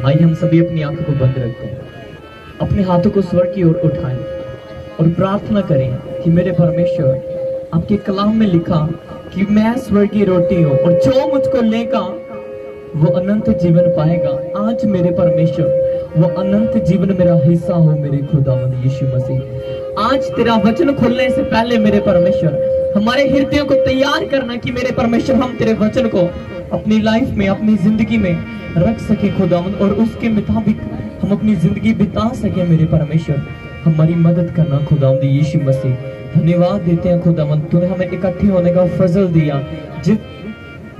आइए हम सभी अपनी आंखों को बंद रखें, अपने हाथों को स्वर की ओर उठाएं और प्रार्थना करें कि मेरे परमेश्वर, आपके कलाम में लिखा कि मैं स्वर्गीय रोटी हूँ और जो मुझको लेगा वो अनंत जीवन पाएगा। आज मेरे परमेश्वर वो अनंत जीवन मेरा हिस्सा हो मेरे खुदावंद यीशु मसीह। आज तेरा वचन खोलने से पहले मेरे परमेश्वर हमारे हृदयों को तैयार करना कि मेरे परमेश्वर हम तेरे वचन को अपनी लाइफ में, अपनी जिंदगी में रख सके खुदावंद, और उसके मुताबिक हम अपनी जिंदगी बिता सके मेरे परमेश्वर। हमारी मदद करना खुदावंद यीशु मसीह। धन्यवाद देते हैं खुदावंद, तूने हमें इकट्ठे होने का फजल दिया, जिस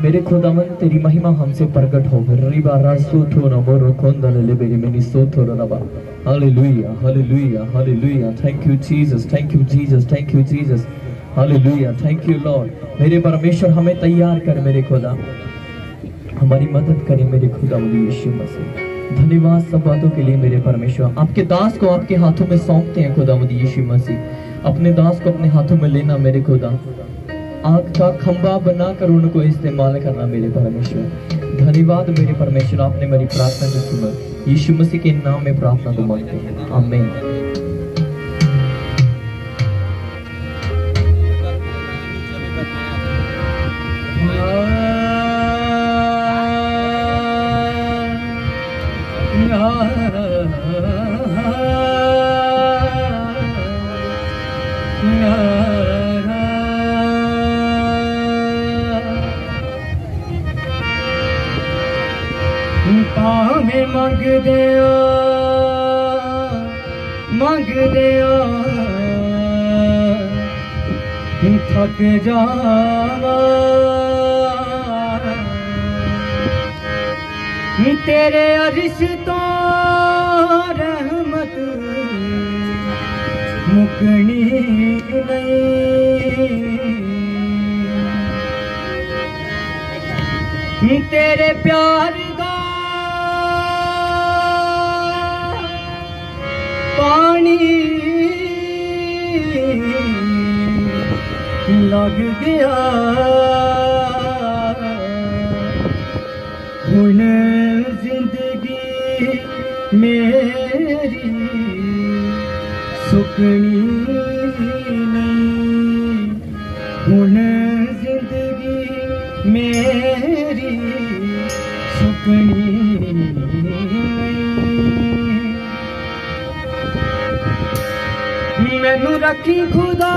मेरे खुदावंद तेरी महिमा हमसे प्रकट हो। Riba रासूथो नमोरो कोंदले berry many सोथो rava. Hallelujah hallelujah hallelujah. Thank you Jesus, thank you Jesus, thank you Jesus. Hallelujah, thank you Lord. मेरे परमेश्वर हमें तैयार कर मेरे खुदा, हमारी मदद करें मेरे खुदा यीशु मसीह। धन्यवाद सब बातों के लिए मेरे परमेश्वर। आपके दास को आपके हाथों में सौंपते हैं खुदा यीशु मसीह। अपने दास को अपने हाथों में लेना मेरे खुदा, आग का खंबा बनाकर उनको इस्तेमाल करना मेरे परमेश्वर। धन्यवाद मेरे परमेश्वर, आपने मेरी प्रार्थना को सुना। यीशु मसीह के नाम में प्रार्थना को मांगते हैं, आमीन। पावे मंग दिया थक जावा, तेरे अरिश तो रहमत मुकनी नहीं, तेरे प्यार दा पानी लग गया, हुन जिंदगी मेरी सुकनी नहीं, हुन जिंदगी मेरी सुकनी नहीं। मैनू रखी खुदा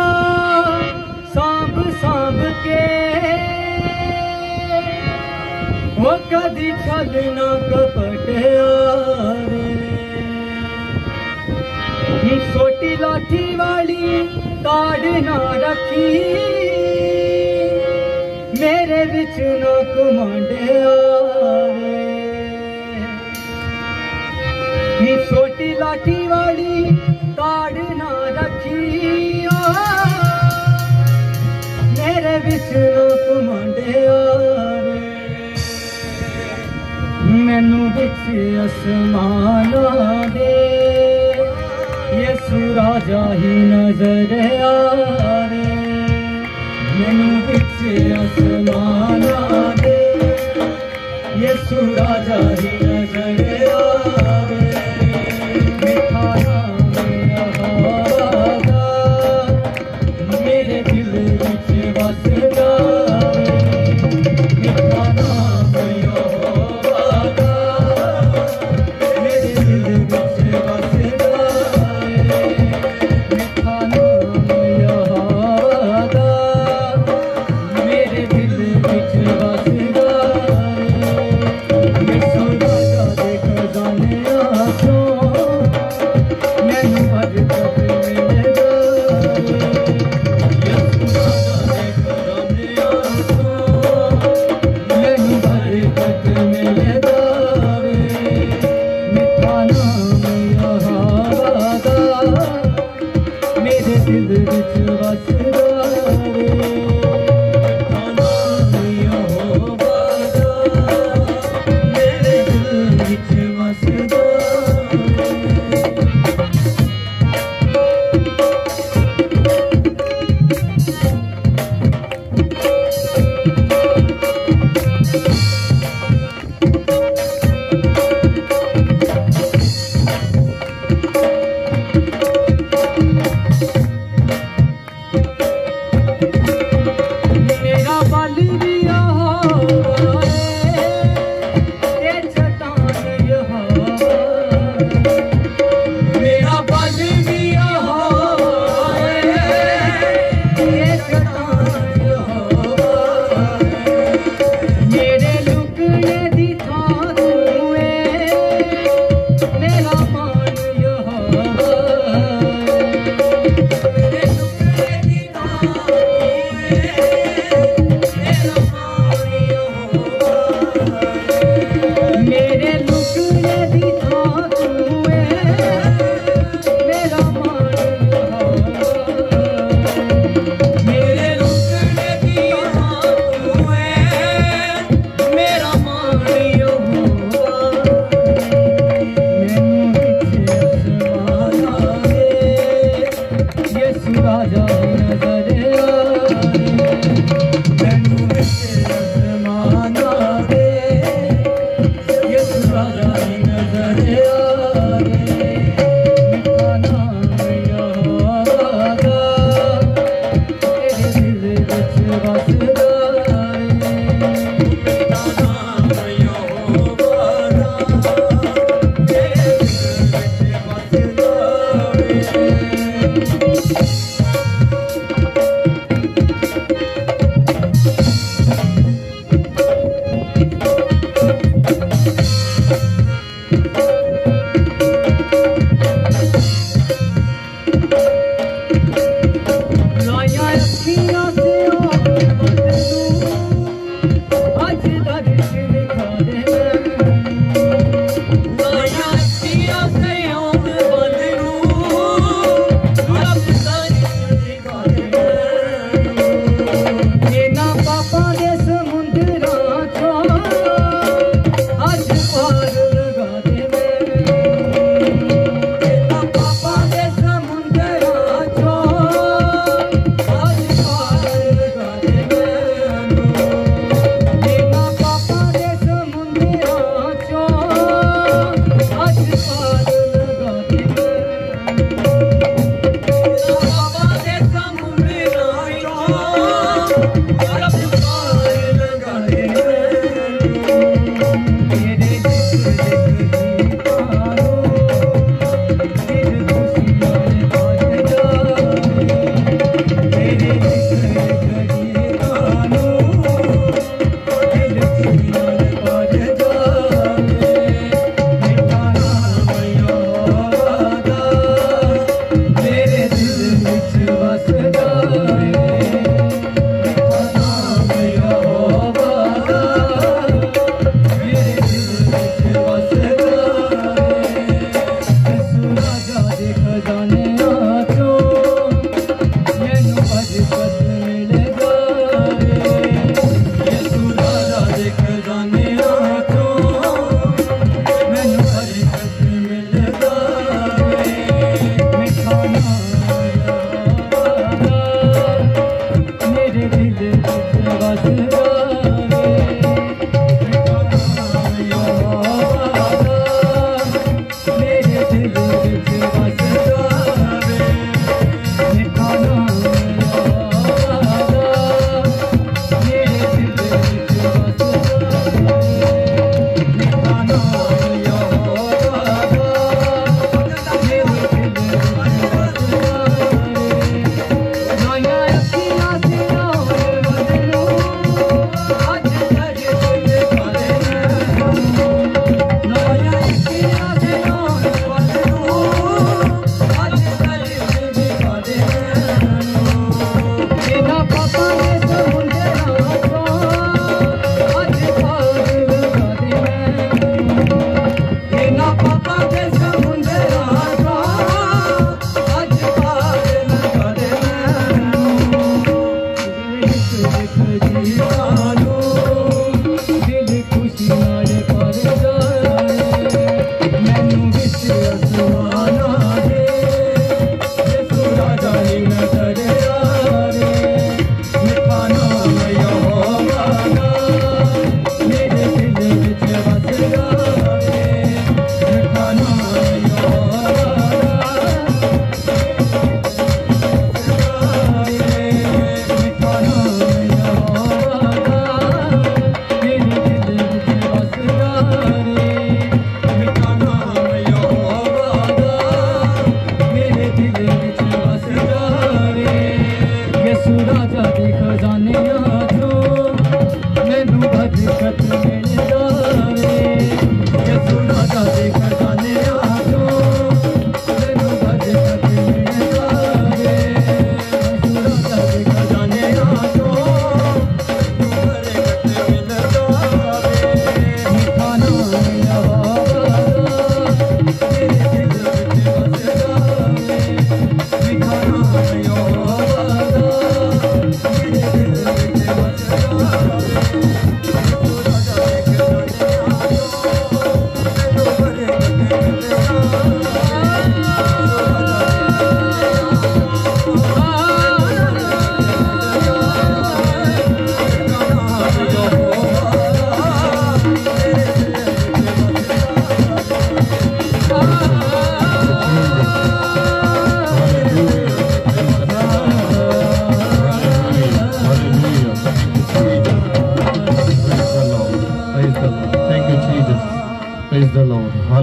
सांभ सांभ के, वो कदी छल ना कपट आवे, छोटी लाठी वाली ताड़ ना रखी, मेरे विच ना कमांड आवे, छोटी लाठी वाली ताड़ ना रखी, मेरे विच ना कमांड आवे, मैनू विच आसमाना दे यसु राजा ही नजर आवे, मैनू विच मेरे दिल विच वसदा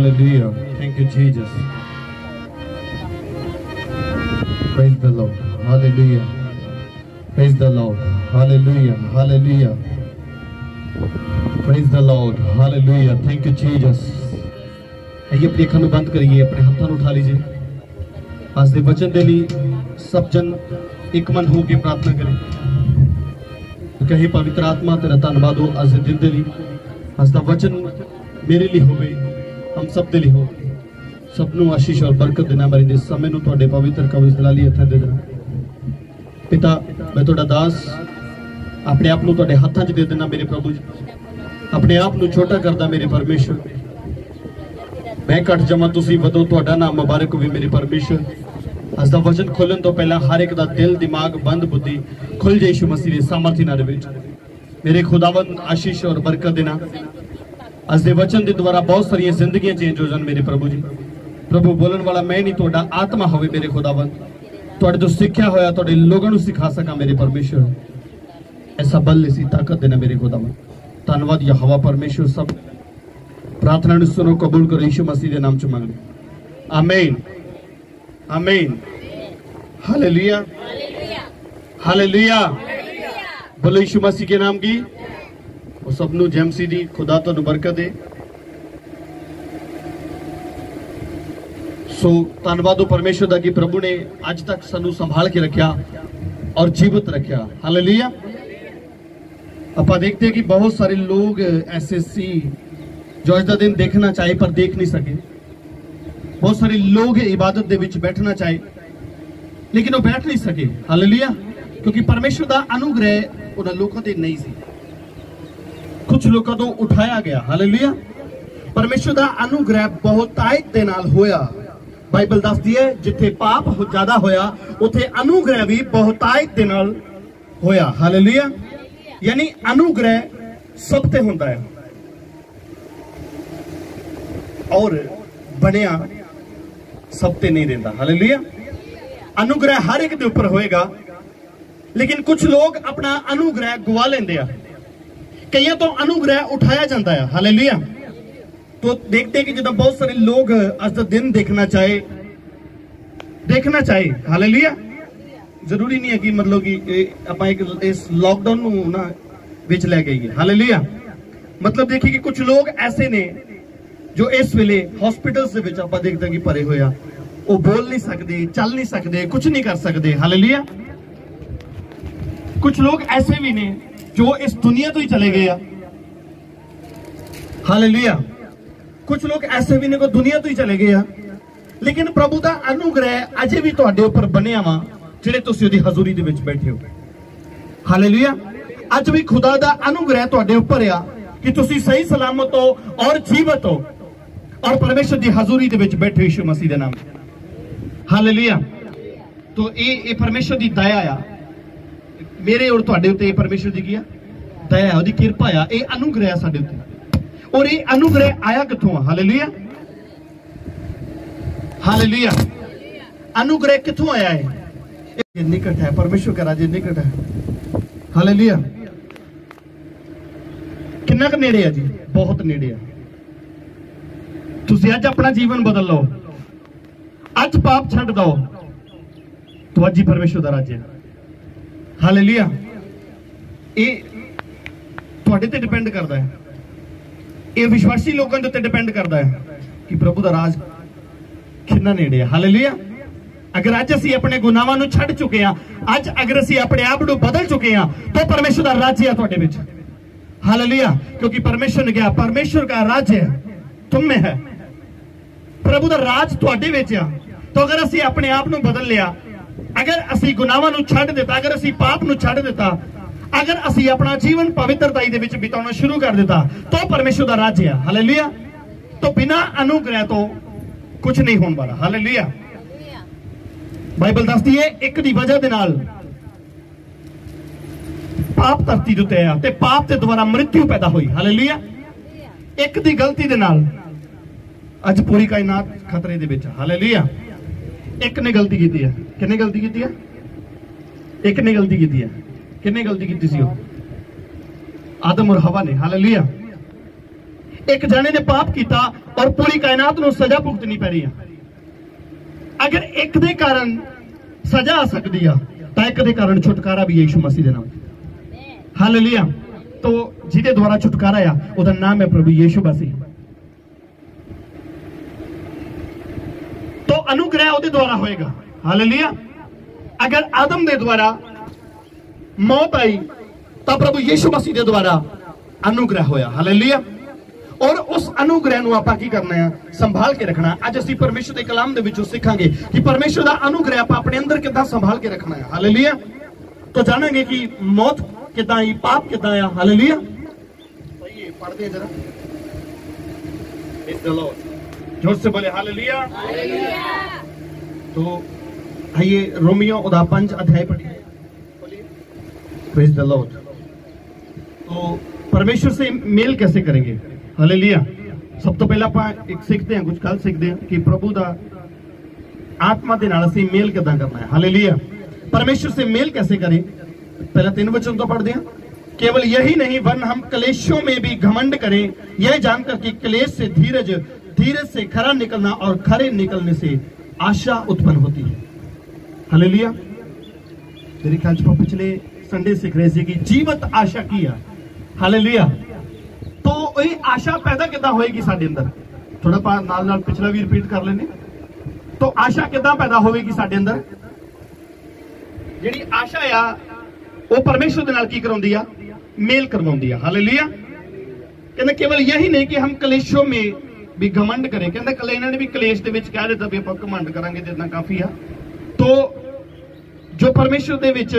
Hallelujah. Thank you, Jesus. Praise the Lord. Hallelujah. Praise the Lord. Hallelujah. Hallelujah. Praise the Lord. Hallelujah. Thank you, Jesus. आइए अपनी अखां नूं बंद करिए, अपने हाथों नूं उठा लीजिए। आज दे वचन दे लई सब जन एक मन हो के प्रार्थना करें। कहे पवित्र आत्मा तेरा धन्नवाद हो आज दे दिन दे लई। आज दा वचन मेरे लिए होवे, हम सब दे लिए हो। सब नूं आशीष और बरकत देना। मेरे दे समय नूं तुहाडे पवित्र कवच दलाली हत्थां दे देना। पिता मैं तुहाडा दास अपने आप नूं तुहाडे हत्थां 'च दे देना मेरे प्रभु जी। अपने आप नूं छोटा करदा मेरे परमेश्वर। मैं घट जावां तुसीं वधो, तुहाडा नाम मुबारक होवे मेरे परमेश्वर। अज दा वचन खोलण तो पहला हर एक दा दिल दिमाग बंद बुद्धि खुल जाए यीशु मसीह दे सामर्थी नाल विच। मेरे खुदावंद आशीष और बरकत देना। अज दे वचन दे द्वारा बहुत सारी जिंदगियां चेंज हो जान मेरे प्रभु जी। प्रभु बोलण वाला मैं नहीं, तुहाडा आत्मा होवे मेरे खुदावंद। तुहाडे तो सिक्ख्या होया तुहाडे लोगों नूं सिखा सकां मेरे परमेश्वर। ऐसा बल ऐसी ताकत देना मेरे खुदावंद। धन्यवाद यहोवा परमेश्वर। सब प्रार्थना नूं सुनो, कबूल करो यीशु मसीह दे नाम च मंगदे। आमीन आमीन। Hallelujah hallelujah. बोलो यीशु मसीह के नाम की। वो सब नूं जेमसी दी खुदा तो बरकत दे। सो धन्यवाद हो परमेश्वर दा कि प्रभु ने अज तक सानू संभाल के रखा और जीवित रखा। हालेलुया। आप देखते हैं कि बहुत सारे लोग ऐसे सी जो अज का दिन देखना चाहे पर देख नहीं सके। बहुत सारे लोग इबादत दे विच बैठना चाहे लेकिन वो बैठ नहीं सके। हालेलुया। क्योंकि परमेश्वर का अनुग्रह उन्होंने लोगों ते नहीं सी। कुछ लोगों तो उठाया गया। हालेलुया। परमेश्वर का अनुग्रह बहुतायत दे नाल होया। बाइबल दसदी है जिथे पाप ज्यादा होया उथे अनुग्रह भी बहुतायत दे नाल होया। हालेलुया। यानी अनुग्रह सब ते हुंदा है और बनया सब ते नहीं रहिंदा। हालेलुया। अनुग्रह हर एक दे ऊपर होएगा लेकिन कुछ लोग अपना अनुग्रह गवा लेंदे आ। कईयां तो अनुग्रह उठाया जाता है। हालेलुया। तो देखते हैं कि जब बहुत सारे लोग आज का दिन देखना चाहे। हालेलुया। जरूरी नहीं है कि मतलब कि आप एक इस लॉकडाउन ना विच लै गई है। हालेलुया। मतलब देखिए कि कुछ लोग ऐसे ने जो इस वेले हॉस्पिटल्स दे विच आपां देखदे कि भरे होया, वो बोल नहीं सकते, चल नहीं सकते, कुछ नहीं कर सकते। हालेलुया। कुछ लोग ऐसे भी ने जो इस दुनिया तो ही चले गए। हालेलुया। कुछ लोग ऐसे भी ने को दुनिया तो ही चले गए लेकिन प्रभु का अनुग्रह अजे भी तुहाडे उपर बनिया वा जिहड़े तुसीं उहदी हजूरी दे विच बैठे हो। हालेलुया। अज भी खुदा दा अनुग्रह तुहाडे उपर आ कि तुसीं सही सलामत हो और जीवित हो और परमेश्वर दी हजूरी दे विच बैठे यीशु मसीह दे नाम। हालेलुया। तो ये परमेश्वर दी दया आ मेरे और तुहाडे उत्ते। परमेश्वर दी की दया है, ओहदी किरपा आ, ये अनुग्रह आ साडे उत्ते। और ये अनुग्रह आया कित्थों? हालेलुया। हालेलुया। अनुग्रह कित्थों आया है? निकट है, परमेश्वर का राज्य निकट है। हालेलुया। कितना क नेड़े है जी? बहुत नेड़े है। तुसीं अज अपना जीवन बदल लो, अज पाप छड्ड दो तो अज ही परमेश्वर का राज्य है। हालेलुया। ये तुहाडे ते डिपेंड करता है, ये विश्वासी लोगों के उत्ते डिपेंड करता है कि प्रभु का राज कितना नेड़े है। हालेलुया। अगर अज असीं अपने गुनाहां नूं छड्ड चुके हैं, अज अगर असीं अपने आप नूं बदल चुके हैं तो परमेश्वर का राज्य है तुहाडे विच। हालेलुया। क्योंकि परमेश्वर ने कहा परमेश्वर का राज्य तुम में है, प्रभु का राज तुहाडे विच आ। तो अगर असीं अपने आप नूं बदल लिया, अगर असीं गुनाहां नूं छड्ड दिता, अगर असीं पाप नूं छड्ड दिता, अगर असीं अपना जीवन पवित्रताई दे विच बिताउणा शुरू कर दिता तो परमेश्वर का राज्य है। हालेलुया। तो बिना अनुग्रह तो कुछ नहीं होने वाला। हालेलुया। बाइबल दसदी है एक दी वजह दे नाल पाप धरती दे उत्ते आया ते पाप दे द्वारा मृत्यु पैदा हुई। हालेलुया। एक दी गलती दे नाल अज पूरी कायनात खतरे दे विच। हालेलुया। एक ने गलती की है। किन्ने गलती की है? एक ने गलती की है। किन्ने गलती की सी? आदम और हवा ने। हालेलुया। एक जने ने पाप किया और पूरी कायनात को सजा भुगतनी पै रही है। अगर एक दे कारण सजा आ सकती है तो एक दे कारण छुटकारा भी यीशु मसीह दे नाम। हालेलुया। तो जिदे द्वारा छुटकारा आ उसका नाम है प्रभु यीशु मसीह। तो अनुग्रह उसके द्वारा होएगा। हालेलुया। अगर आदम के द्वारा मौत आई तो प्रभु यीशु मसीह के द्वारा अनुग्रह होया। हालेलुया। और उस अनुग्रह को आप की करना है, संभाल के रखना। अज असीं परमेश्वर के कलाम दे विचों सीखांगे कि परमेश्वर का अनुग्रह आप अपने अंदर कितना संभाल के रखना है। हालेलुया। तो जानेंगे कि मौत कितना आई, पाप कितना आया। हालेलुया। पढ़ते जरा, जोर से बोले हालेलुया। तो आइए रोमियो उदा 5 अध्याय पढ़िए। Praise the Lord. तो परमेश्वर से मेल कैसे करेंगे। हालेलुया। सब तो पहला आप एक सीखते हैं, कुछ गल सीखते हैं कि प्रभु का आत्मा के नाल असीं मेल किदां करना है। हालेलुया। परमेश्वर से मेल कैसे करें। पहला 3 वचन तो पढ़ते हैं। केवल यही नहीं वरन हम क्लेशों में भी घमंड करें, यह जानकर कि क्लेश से धीरज, धीरज से खरा निकलना और खरे निकलने से आशा उत्पन्न होती है। हालेलुया। मेरे ख्याल से पिछले संडे सीख रहे थे कि जीवत आशा की है। हालेलुया। तो ये आशा पैदा कितना होएगी साडे अंदर। थोड़ा नाल नाल पिछला भी रिपीट कर लेने। तो आशा कितना पैदा होएगी साडे अंदर। जिहड़ी आशा आ वो परमेश्वर दे नाल की करवाउंदी आ, मेल करवाउंदी आ। हालेलुया। कहंदे केवल यही नहीं कि हम क्लेशों में भी घमंड करें। कहंदे कल इन्हां ने भी क्लेश दे विच कह दित्ता भी आपां घमंड करांगे ते इतना काफी आ। तो जो परमेश्वर दे विच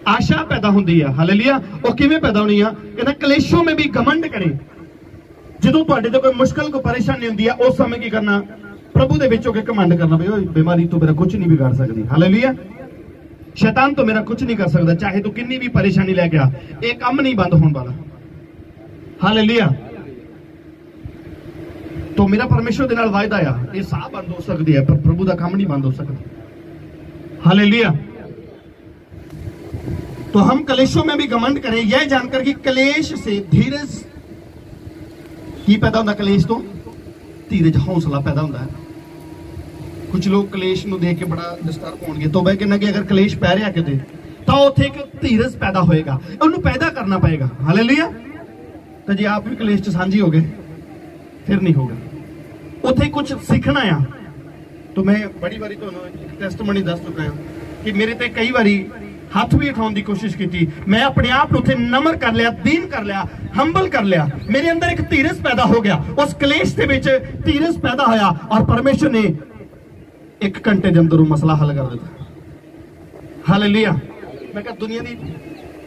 आशा पैदा होंदी है। हालेलुया। वो किवें पैदा होनी है। कहना क्लेशों में भी घमंड करें। जो तुहाडे ते कोई मुश्किल को परेशानी होंदी है उस समय की करना, प्रभु दे विच होके घमंड करना भी ओए बीमारी तो मेरा कुछ नहीं बिगाड़ सकती। हालेलुया। शैतान तो मेरा कुछ नहीं कर सकता, चाहे तू कितनी भी परेशानी लेके आ, एक काम नहीं बंद होने वाला। हालेलुया। तो मेरा परमेश्वर दे नाल वायदा आ, ये साह बंद हो सकती है पर प्रभु का काम नहीं बंद हो सकता। हालेलुया। तो हम क्लेशों में भी घमंड करें, यह जानकर कि क्लेश से धीरज की पैदा होता। क्लेश तो धीरज, हौसला पैदा होता है। कुछ लोग क्लेश को देख के बड़ा डिस्टर्ब होंगे। तो मैं कहना कि अगर क्लेश पै रहा किते तो उत्थे एक धीरज पैदा होएगा, उन्हें पैदा करना पड़ेगा। हालेलुया। तो जी आप भी क्लेश च साझी हो गए फिर नहीं होगा। उत्थे कुछ सीखना आ। तो मैं बड़ी बारी तुहानूं टेस्टमनी दस चुका हूं कि मेरे ते कई बारी हाथ भी उठाने की कोशिश की। मैं अपने आप को उत्थे नम्र कर लिया, दीन कर लिया, हंबल कर लिया। मेरे अंदर एक धीरज पैदा हो गया। उस क्लेश के विच धीरज पैदा होया और परमेश्वर ने 1 घंटे के अंदर मसला हल कर दिता। हालेलुया। मैं कहा दुनिया की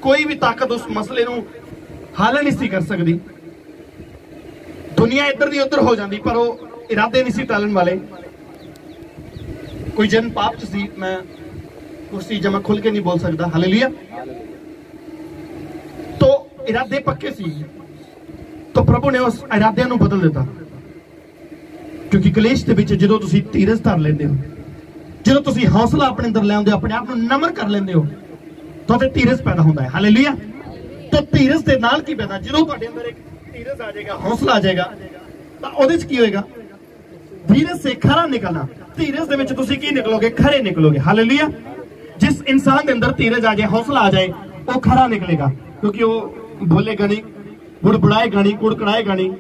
कोई भी ताकत उस मसले को हल नहीं सी कर सकती। दुनिया इधर दी उधर हो जाती पर वो इरादे नहीं सी टालन वाले। कोई जन पाप च सी, मैं कुछ चीजें मैं खुल के नहीं बोल सकता। हालेलुया। तो इरादे पक्के सी तो प्रभु ने उस इरादे को बदल दिता। क्योंकि क्लेश के विच जो तुसीं धीरज धर लेंदे हो, जो तुसीं हौसला अपने अंदर लैंदे हो, अपने आप को नम्र कर लेंदे हो तो धीरज पैदा होता है। हालेलुया। तो धीरज के नाल की पैदा, जो तुहाडे अंदर एक धीरज आ जाएगा, हौसला आ जाएगा तो उहदे च की होएगा। धीरज से खरा निकलना। धीरज दे विच तुसीं की निकलोगे, खरे निकलोगे। हालेलुया। जिस इंसान के अंदर धीरज आ जाए, हौसला आ जाए, वो खरा निकलेगा। क्योंकि वो बोलेगा नहीं, बुड़बुड़ाएगा नहीं, कुड़कड़ाएगा नहीं,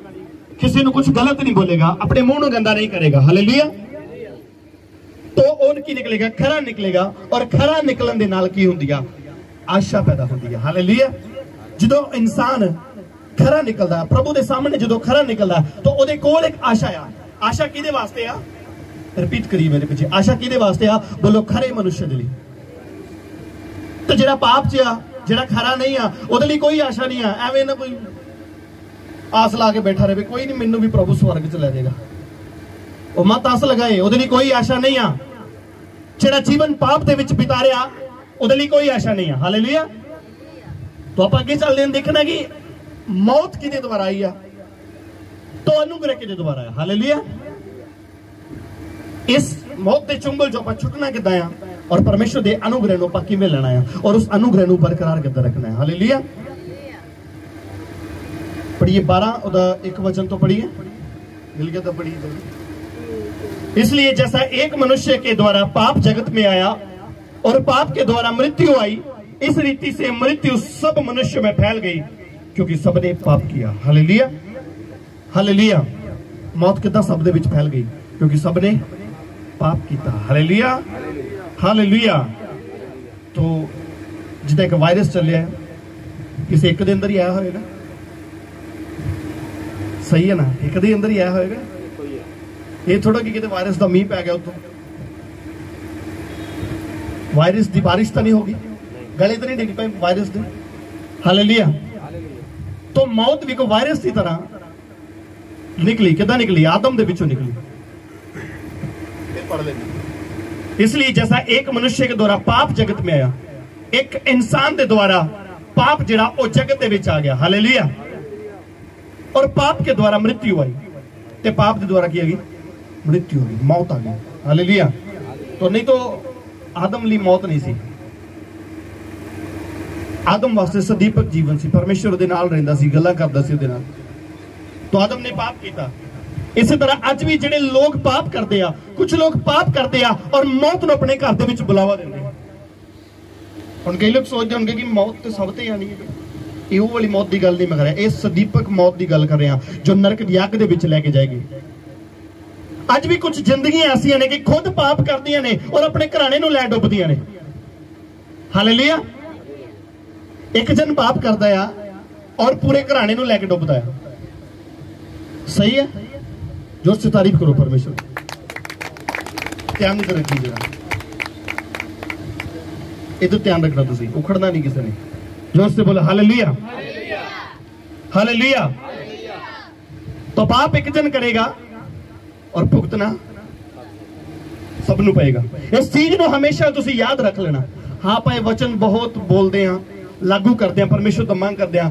किसी को कुछ गलत नहीं बोलेगा, अपने मुंह को गंदा नहीं करेगा। हालेलुया। तो उनकी निकलेगा, खरा निकलेगा। और खरा निकलन दे नाल की हुंदी आ, आशा पैदा होती है। हालेलुया। जो इंसान खरा निकलता, प्रभु के सामने जो खरा निकलता तो उहदे कोल एक आशा आ। आशा किहदे वास्ते आ। रिपीट करिए मेरे पीछे। आशा किहदे वास्ते आ। बोलो खरे मनुष्य दे लई। तो जिहड़ा पाप च आ, जिहड़ा खरा नहीं आ, उहदे लई कोई आशा नहीं आ। एवें ना कोई आस ला के बैठा रहे, कोई नहीं मैनू भी प्रभु स्वर्ग च ले जाएगा, वो मत आस लगाए, उहदे लई कोई आशा नहीं आ। जिहड़ा जीवन पाप दे विच बिता रहा उहदे लई कोई आशा नहीं है। हालेलुया। तो आप अगे चलते हैं, देखना कि मौत किहदे द्वारा आई आ तो अनुग्रह किहदे द्वारा आया। हालेलुया। इस मौत के चुंगल जो आप छुटना किदा आ और परमेश्वर के अनुग्रह को आप किवें लेना है और उस अनुग्रह को बरकरार किदा रखना है। हालेलुया। पढ़िए 12 एक वचन तो पढ़िए, मिल गया तो पढ़िए। इसलिए जैसा एक मनुष्य के द्वारा पाप जगत में आया और पाप के द्वारा मृत्यु आई, इस रीति से मृत्यु सब मनुष्य में फैल गई क्योंकि सबने पाप किया। Hallelujah, hallelujah. मौत कितना सब दे विच फैल गई क्योंकि सबने पाप किया। Hallelujah, hallelujah. तो जिदा एक वायरस चलिया है, किसी एक दे अंदर ही आया होगा, सही है ना, एक दे अंदर ही आया होगा। ये थोड़ा कि किते वायरस का मीह पै गया उतो, वायरस की बारिश तो नहीं होगी, गले तो नहीं डिग पाए वायरस दे। हालेलुया। तो मौत भी कोई वायरस की तरह निकली, किदा निकली? आदम दे विचों निकली। इसलिए जैसा एक मनुष्य के द्वारा पाप जगत में आया, एक इंसान के द्वारा पाप जिहड़ा वो जगत दे विच आ गया। हालेलुया। और पाप के द्वारा मृत्यु आई, ते पाप के द्वारा की आ गई? मृत्यु हो गई, मौत आ गई। हालेलुया। तो नहीं तो आदम ली मौत नहीं सी, आदम वास्ते सदीपक जीवन सी, परमेश्वर दे नाल रहिंदा सी, गल्लां करदा सी उहदे नाल। तो आदम ने पाप किया। इसी तरह अज भी जिहड़े लोग पाप करते आ, कुछ लोग पाप करते आ और मौत नूं अपने घर दे विच बुलावा देंदे। हुण कई लोग सोचदे होणगे कि मौत तो सब ते आनी है, ਇਹ वाली मौत की गल नहीं मैं कर रहा, ये सदीपक मौत की गल कर रहा जो नरक की अग दे विच लैके जाएगी। अज भी कुछ जिंदगियां ऐसियां ने कि खुद पाप करदियां ने और अपने घराने नूं लै डुबदियां ने। हालेलुया। एक जन पाप करदा है और पूरे घराने नूं लैके डुबदा है। सही है, जोर से तारीफ करो परमेश्वर। ध्यान नहीं रखी जरा, ये तो ध्यान रखना, तुसीं उखड़ना नहीं किसी ने। जोर से बोलो हालेलुया, हालेलुया। तो पाप एक जन करेगा और भुगतना सबनों पएगा। इस चीज को हमेशा तुसीं याद रख लेना। हाँ भाई वचन बहुत बोलते हैं, लागू करते हैं, परमेश्वर तो मांग करते हैं,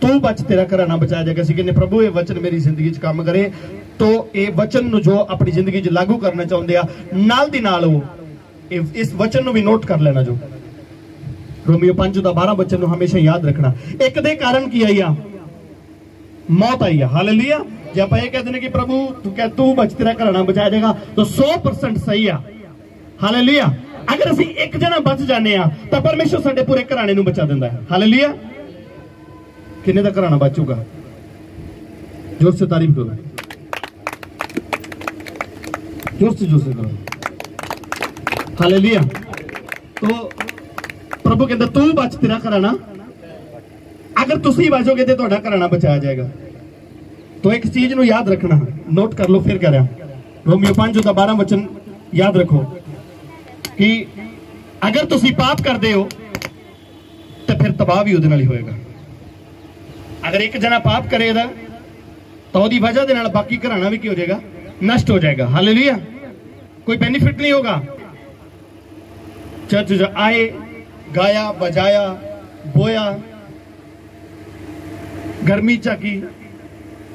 तू बच तेरा घराना बचाया जाएगा। असीं कहने प्रभु ये वचन मेरी जिंदगी च काम करे, तो ये वचन नूं जो अपनी जिंदगी च लागू करना चाहते हैं, नाल दी नाल वो इस वचन नूं भी नोट कर लेना। जो रोमियो 5:12 वचन नूं हमेशा याद रखना। एक दे कारण की आई आ? मौत आई है। हालेलुया। जे आप ये कहते हैं कि प्रभु तू बच तेरा घराना बचाया जाएगा, तो 100% सही है। हालेलुया। अगर असीं एक जना बच जाने आ तो परमेश्वर साडे पूरे घराने नूं बचा दिंदा है। हालेलुया। किन्ने दा घराना बचूगा? जोर से तारीफ करो, जोर से करो। हालेलुया। तो प्रभु कहता तू बच तेरा घराना, अगर तुसी बचोगे तो तुहाडा घराना बचाया जाएगा। तो एक चीज नूं याद रखना, नोट कर लो, फिर कह रहा रोमियो 5:12 वचन याद रखो कि अगर तुसी पाप करते हो तो फिर तबाह भी उहदे नाल ही होएगा। अगर एक जना पाप करेगा तो उसकी वजह के नाल बाकी घराना भी हो जाएगा, नष्ट हो जाएगा। हालेलुया। कोई बेनिफिट नहीं होगा। चर्च जो आए, गाया, बजाया, बोया, गर्मी झाकी,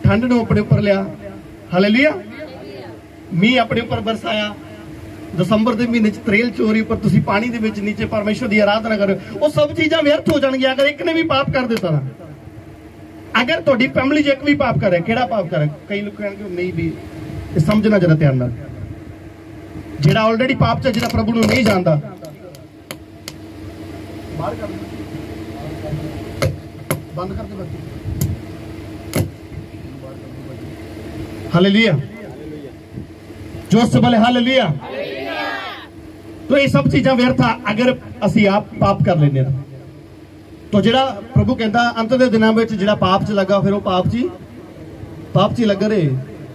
ठंड नूं अपने ऊपर लिया। हालेलुया। मीह अपने ऊपर बरसाया। दसंबर के महीने त्रेल चोरी पर तुसी पानी दे विच नीचे परमेश्वर की आराधना करो, वो सब चीज़ां व्यर्थ हो जाएंगी अगर एक ने भी पाप कर दिता ना। अगर तुहाडी फैमिली च एक भी पाप करे, किहड़ा पाप करे? कई लोग कहेंगे नहीं भी, समझना जरा ध्यान नाल। जिहड़ा ऑलरेडी पाप च, जिहड़ा प्रभु नूं नहीं जानदा, बंद कर दे बत्ती। हालेलुया। जोर से बोले हालेलुया। तो ये सब चीज़ां व्यर्थ आ अगर असीं आप पाप कर लेने। तो जिहड़ा प्रभु कहता अंत दे दिनां विच जिहड़ा पाप च लगा, फिर वो पाप च लगा रहे।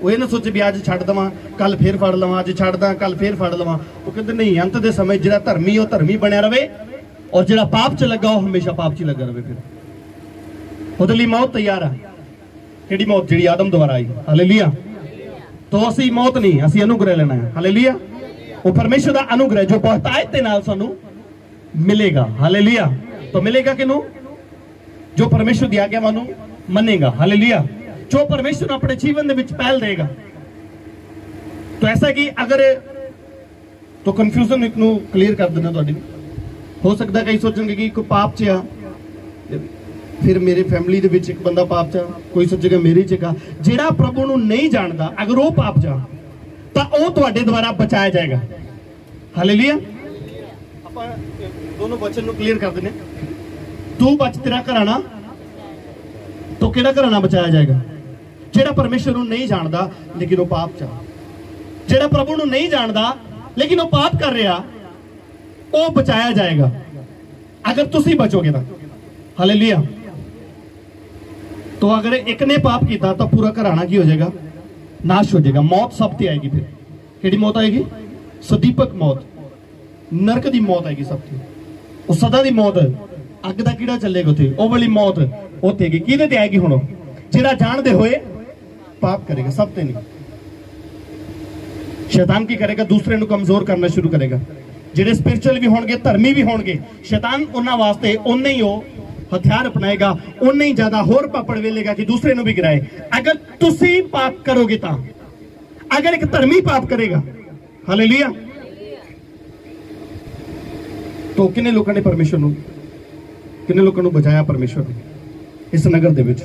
वो ये ना सोचे भी अज छड्ड देवां, कल फिर फड़ लवां, अज छड्ड दा, कल फिर फड़ लवां। वो कहते नहीं, अंत दे समय जिहड़ा धर्मी वो धर्मी बनया रहे और जिहड़ा पाप च लगा वो हमेशा पाप च लगा रहे। फिर उहदे लई मौत तैयार है। किहड़ी मौत? जिहड़ी आदम द्वारा आई। हालेलुया। तो असी मौत नहीं, असी अनुग्रह लेना है। हालेलुया। वो परमेश्वर का अनुग्रह जो बहुतायत के नाल सानू मिलेगा। हालेलुया। तो मिलेगा किनू? जो परमेश्वर की आज्ञा मानू मनेगा। हालेलुया। जो परमेश्वर अपने जीवन दे विच पहल देगा। तो ऐसा कि अगर तो कंफ्यूजन नू क्लीयर कर देना। तुहाडी हो सकता कई सोचेंगे कि कोई पाप च आ, फिर मेरे फैमिली दे विच एक बंदा पाप चा, कोई सच जगह मेरे च गा। जिहड़ा प्रभु नूं नहीं जानदा, अगर वो पाप चा तां वो तुहाडे द्वारा बचाया जाएगा। हालेलुया। आपां दोनों वचन नूं क्लीयर कर दिंदे। तू बच, तेरा घराना, तो किहड़ा घराना बचाया जाएगा? जिहड़ा परमेश्वर नूं नहीं जानदा लेकिन वो पाप चा, जिहड़ा प्रभु नूं नहीं जानदा लेकिन वो पाप कर रहा, वो बचाया जाएगा अगर तुसी बचोगे ना। हालेलुया। तो अगर एक ने पाप किया तो पूरा घराना की हो जाएगा? नाश हो जाएगा। मौत सब ते आएगी। फिर केड़ी मौत आएगी? सदीपक मौत, नरक दी मौत आएगी सब ते। वो सदा दी मौत, अग दा कीड़ा चलेगा उत्थे, वो वाली मौत उत्थे आएगी। किहदे ते आएगी? हुण जिहड़ा जानदे होए पाप करेगा, सब ते नहीं। शैतान की करेगा? दूसरे नूं कमजोर करना शुरू करेगा। जिहड़े स्पिरिचुअल भी होणगे, धर्मी भी होणगे, शैतान उन्हां वास्ते उन्ने ही हथियार अपनाएगा, उन्ने ही ज्यादा होर पापड़ वेलेगा कि दूसरे नूं भी गिराए। अगर तुसी पाप करोगे तां, अगर एक धर्मी पाप करेगा, हालेलुया, तो किन्ने लोकां ने परमेश्वर नूं, किन्ने लोकां नूं बचाया परमेश्वर ने इस नगर दे विच?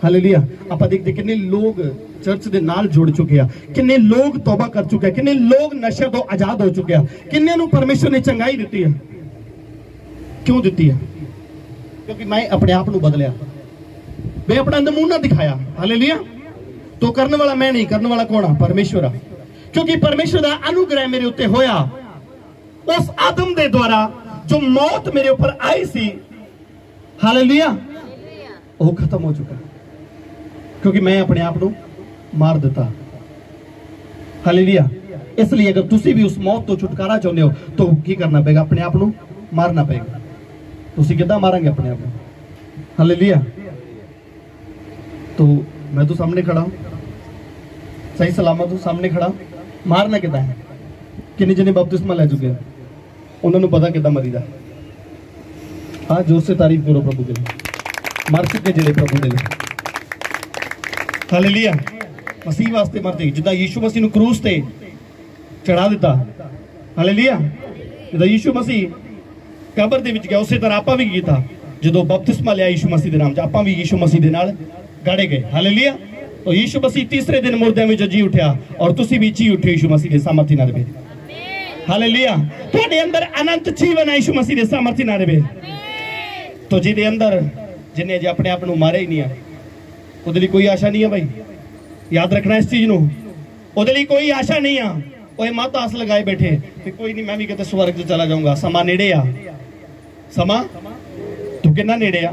हालेलुया। आपां देखदे किन्ने लोग चर्च दे नाल जुड़ चुके हैं, किन्ने लोग तौबा कर चुके हैं, किन्ने लोग नशे तो आजाद हो चुके हैं, किन्ने नूं परमेश्वर ने चंगाई दी है। क्यों दी है? क्योंकि मैं अपने आप नूं बदलिया, मैं अपना नमूना दिखाया। हालेलुया। तो करने वाला मैं नहीं, करने वाला कौन है? परमेश्वर है। क्योंकि परमेश्वर का अनुग्रह मेरे उत्ते होया, उस आदम दे द्वारा जो मौत मेरे ऊपर आई सी, हालेलुया, वो खत्म हो चुका, क्योंकि मैं अपने आप को मार देता। हालेलुया। इसलिए अगर तुसी भी उस मौत तो छुटकारा चाहते हो तो की करना पड़ेगा? अपने आप को मारना पड़ेगा। तुसी किद्दां मारेंगे अपने आप को? हालेलुया। तो मैं तो सामने खड़ा हूं, सही सलामत हूं, सामने खड़ा, मारना किद्दां है? किन्ने जने बपतिस्मा ले चुके हैं, उन्होंने पता किद्दां मरीदा। हाँ, जोर से तारीफ करो प्रभु के लिए। मर चुके जेड़े प्रभु दे लिए, हालेलुया, मसीह वास्ते मरते, जिद्दां यीशु मसीह नूं क्रूस ते चढ़ा दिता। हालेलुया। जिद्दां यीशु मसीह कबर दे विच गया, उसे तरह आपां भी कीता। जदों बपतिस्मा लिया यीशु मसीह दे नाम च, आपां भी यीशु मसीह दे नाल गाड़े गए। हालेलुया। तो यीशु मसीह तीसरे दिन मुर्दे में जी उठा, और तुसी भी जी उठे यीशु मसीह दे सामर्थ्य नाल। हालेलुया। तुहाडे अंदर अनंत जीवन है यीशु मसीह दे सामर्थ्य नाल। तो जिहदे अंदर, जिन्हें अजे अपने आप को मारे ही नहीं है, उहदे लई कोई आशा नहीं है भाई। याद रखना इस चीज नूं, उहदे लई कोई आशा नहीं है। ओए मत आस लगाए बैठे कि कोई नहीं, मैं भी किते स्वर्ग च चला जाऊंगा। समा नेड़े आ, समा तू कितना नेड़े आ।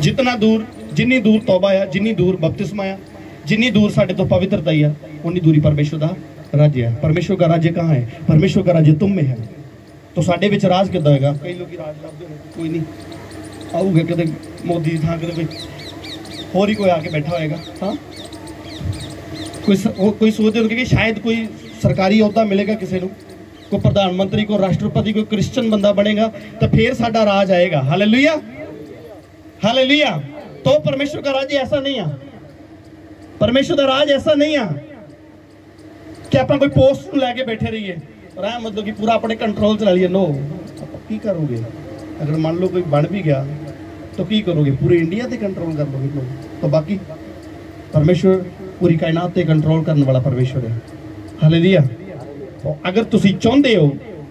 जितना दूर, जिन्नी दूर तौबा है, जिन्नी दूर बपतिस्मा है, जिन्नी दूर साडे तो पवित्रता ही है, उन्नी दूरी परमेश्वर का राज्य है। परमेश्वर का राज्य कहाँ है? परमेश्वर का राज्य तुम में है। तो साडे विच राज किद्दां होएगा? कई लोग राज लभदे ने, कोई नहीं आऊगा कदे मोदी दी थां, कदे कोई होर ही कोई आके बैठा होएगा। हाँ, कोई सोचते होंगे कि शायद कोई सरकारी अहुदा मिलेगा किसी को, कोई प्रधानमंत्री, कोई राष्ट्रपति, कोई क्रिश्चियन बंदा बनेगा तो फिर साडा राज आएगा। हालेलुया। हालेलुया। तो परमेश्वर का राज्य ऐसा नहीं है। परमेश्वर का राज ऐसा नहीं है कि आप कोई पोस्ट लैके बैठे रहिए और मतलब कि पूरा अपने कंट्रोल चला लिए। नो, की करोगे? अगर मान लो कोई बन भी गया तो की करोगे? पूरे इंडिया से कंट्रोल कर लोगे? तो बाकी परमेश्वर पूरी कायनात से कंट्रोल करने वाला परमेश्वर है। हालेलुया। तो अगर तुसी चाहते हो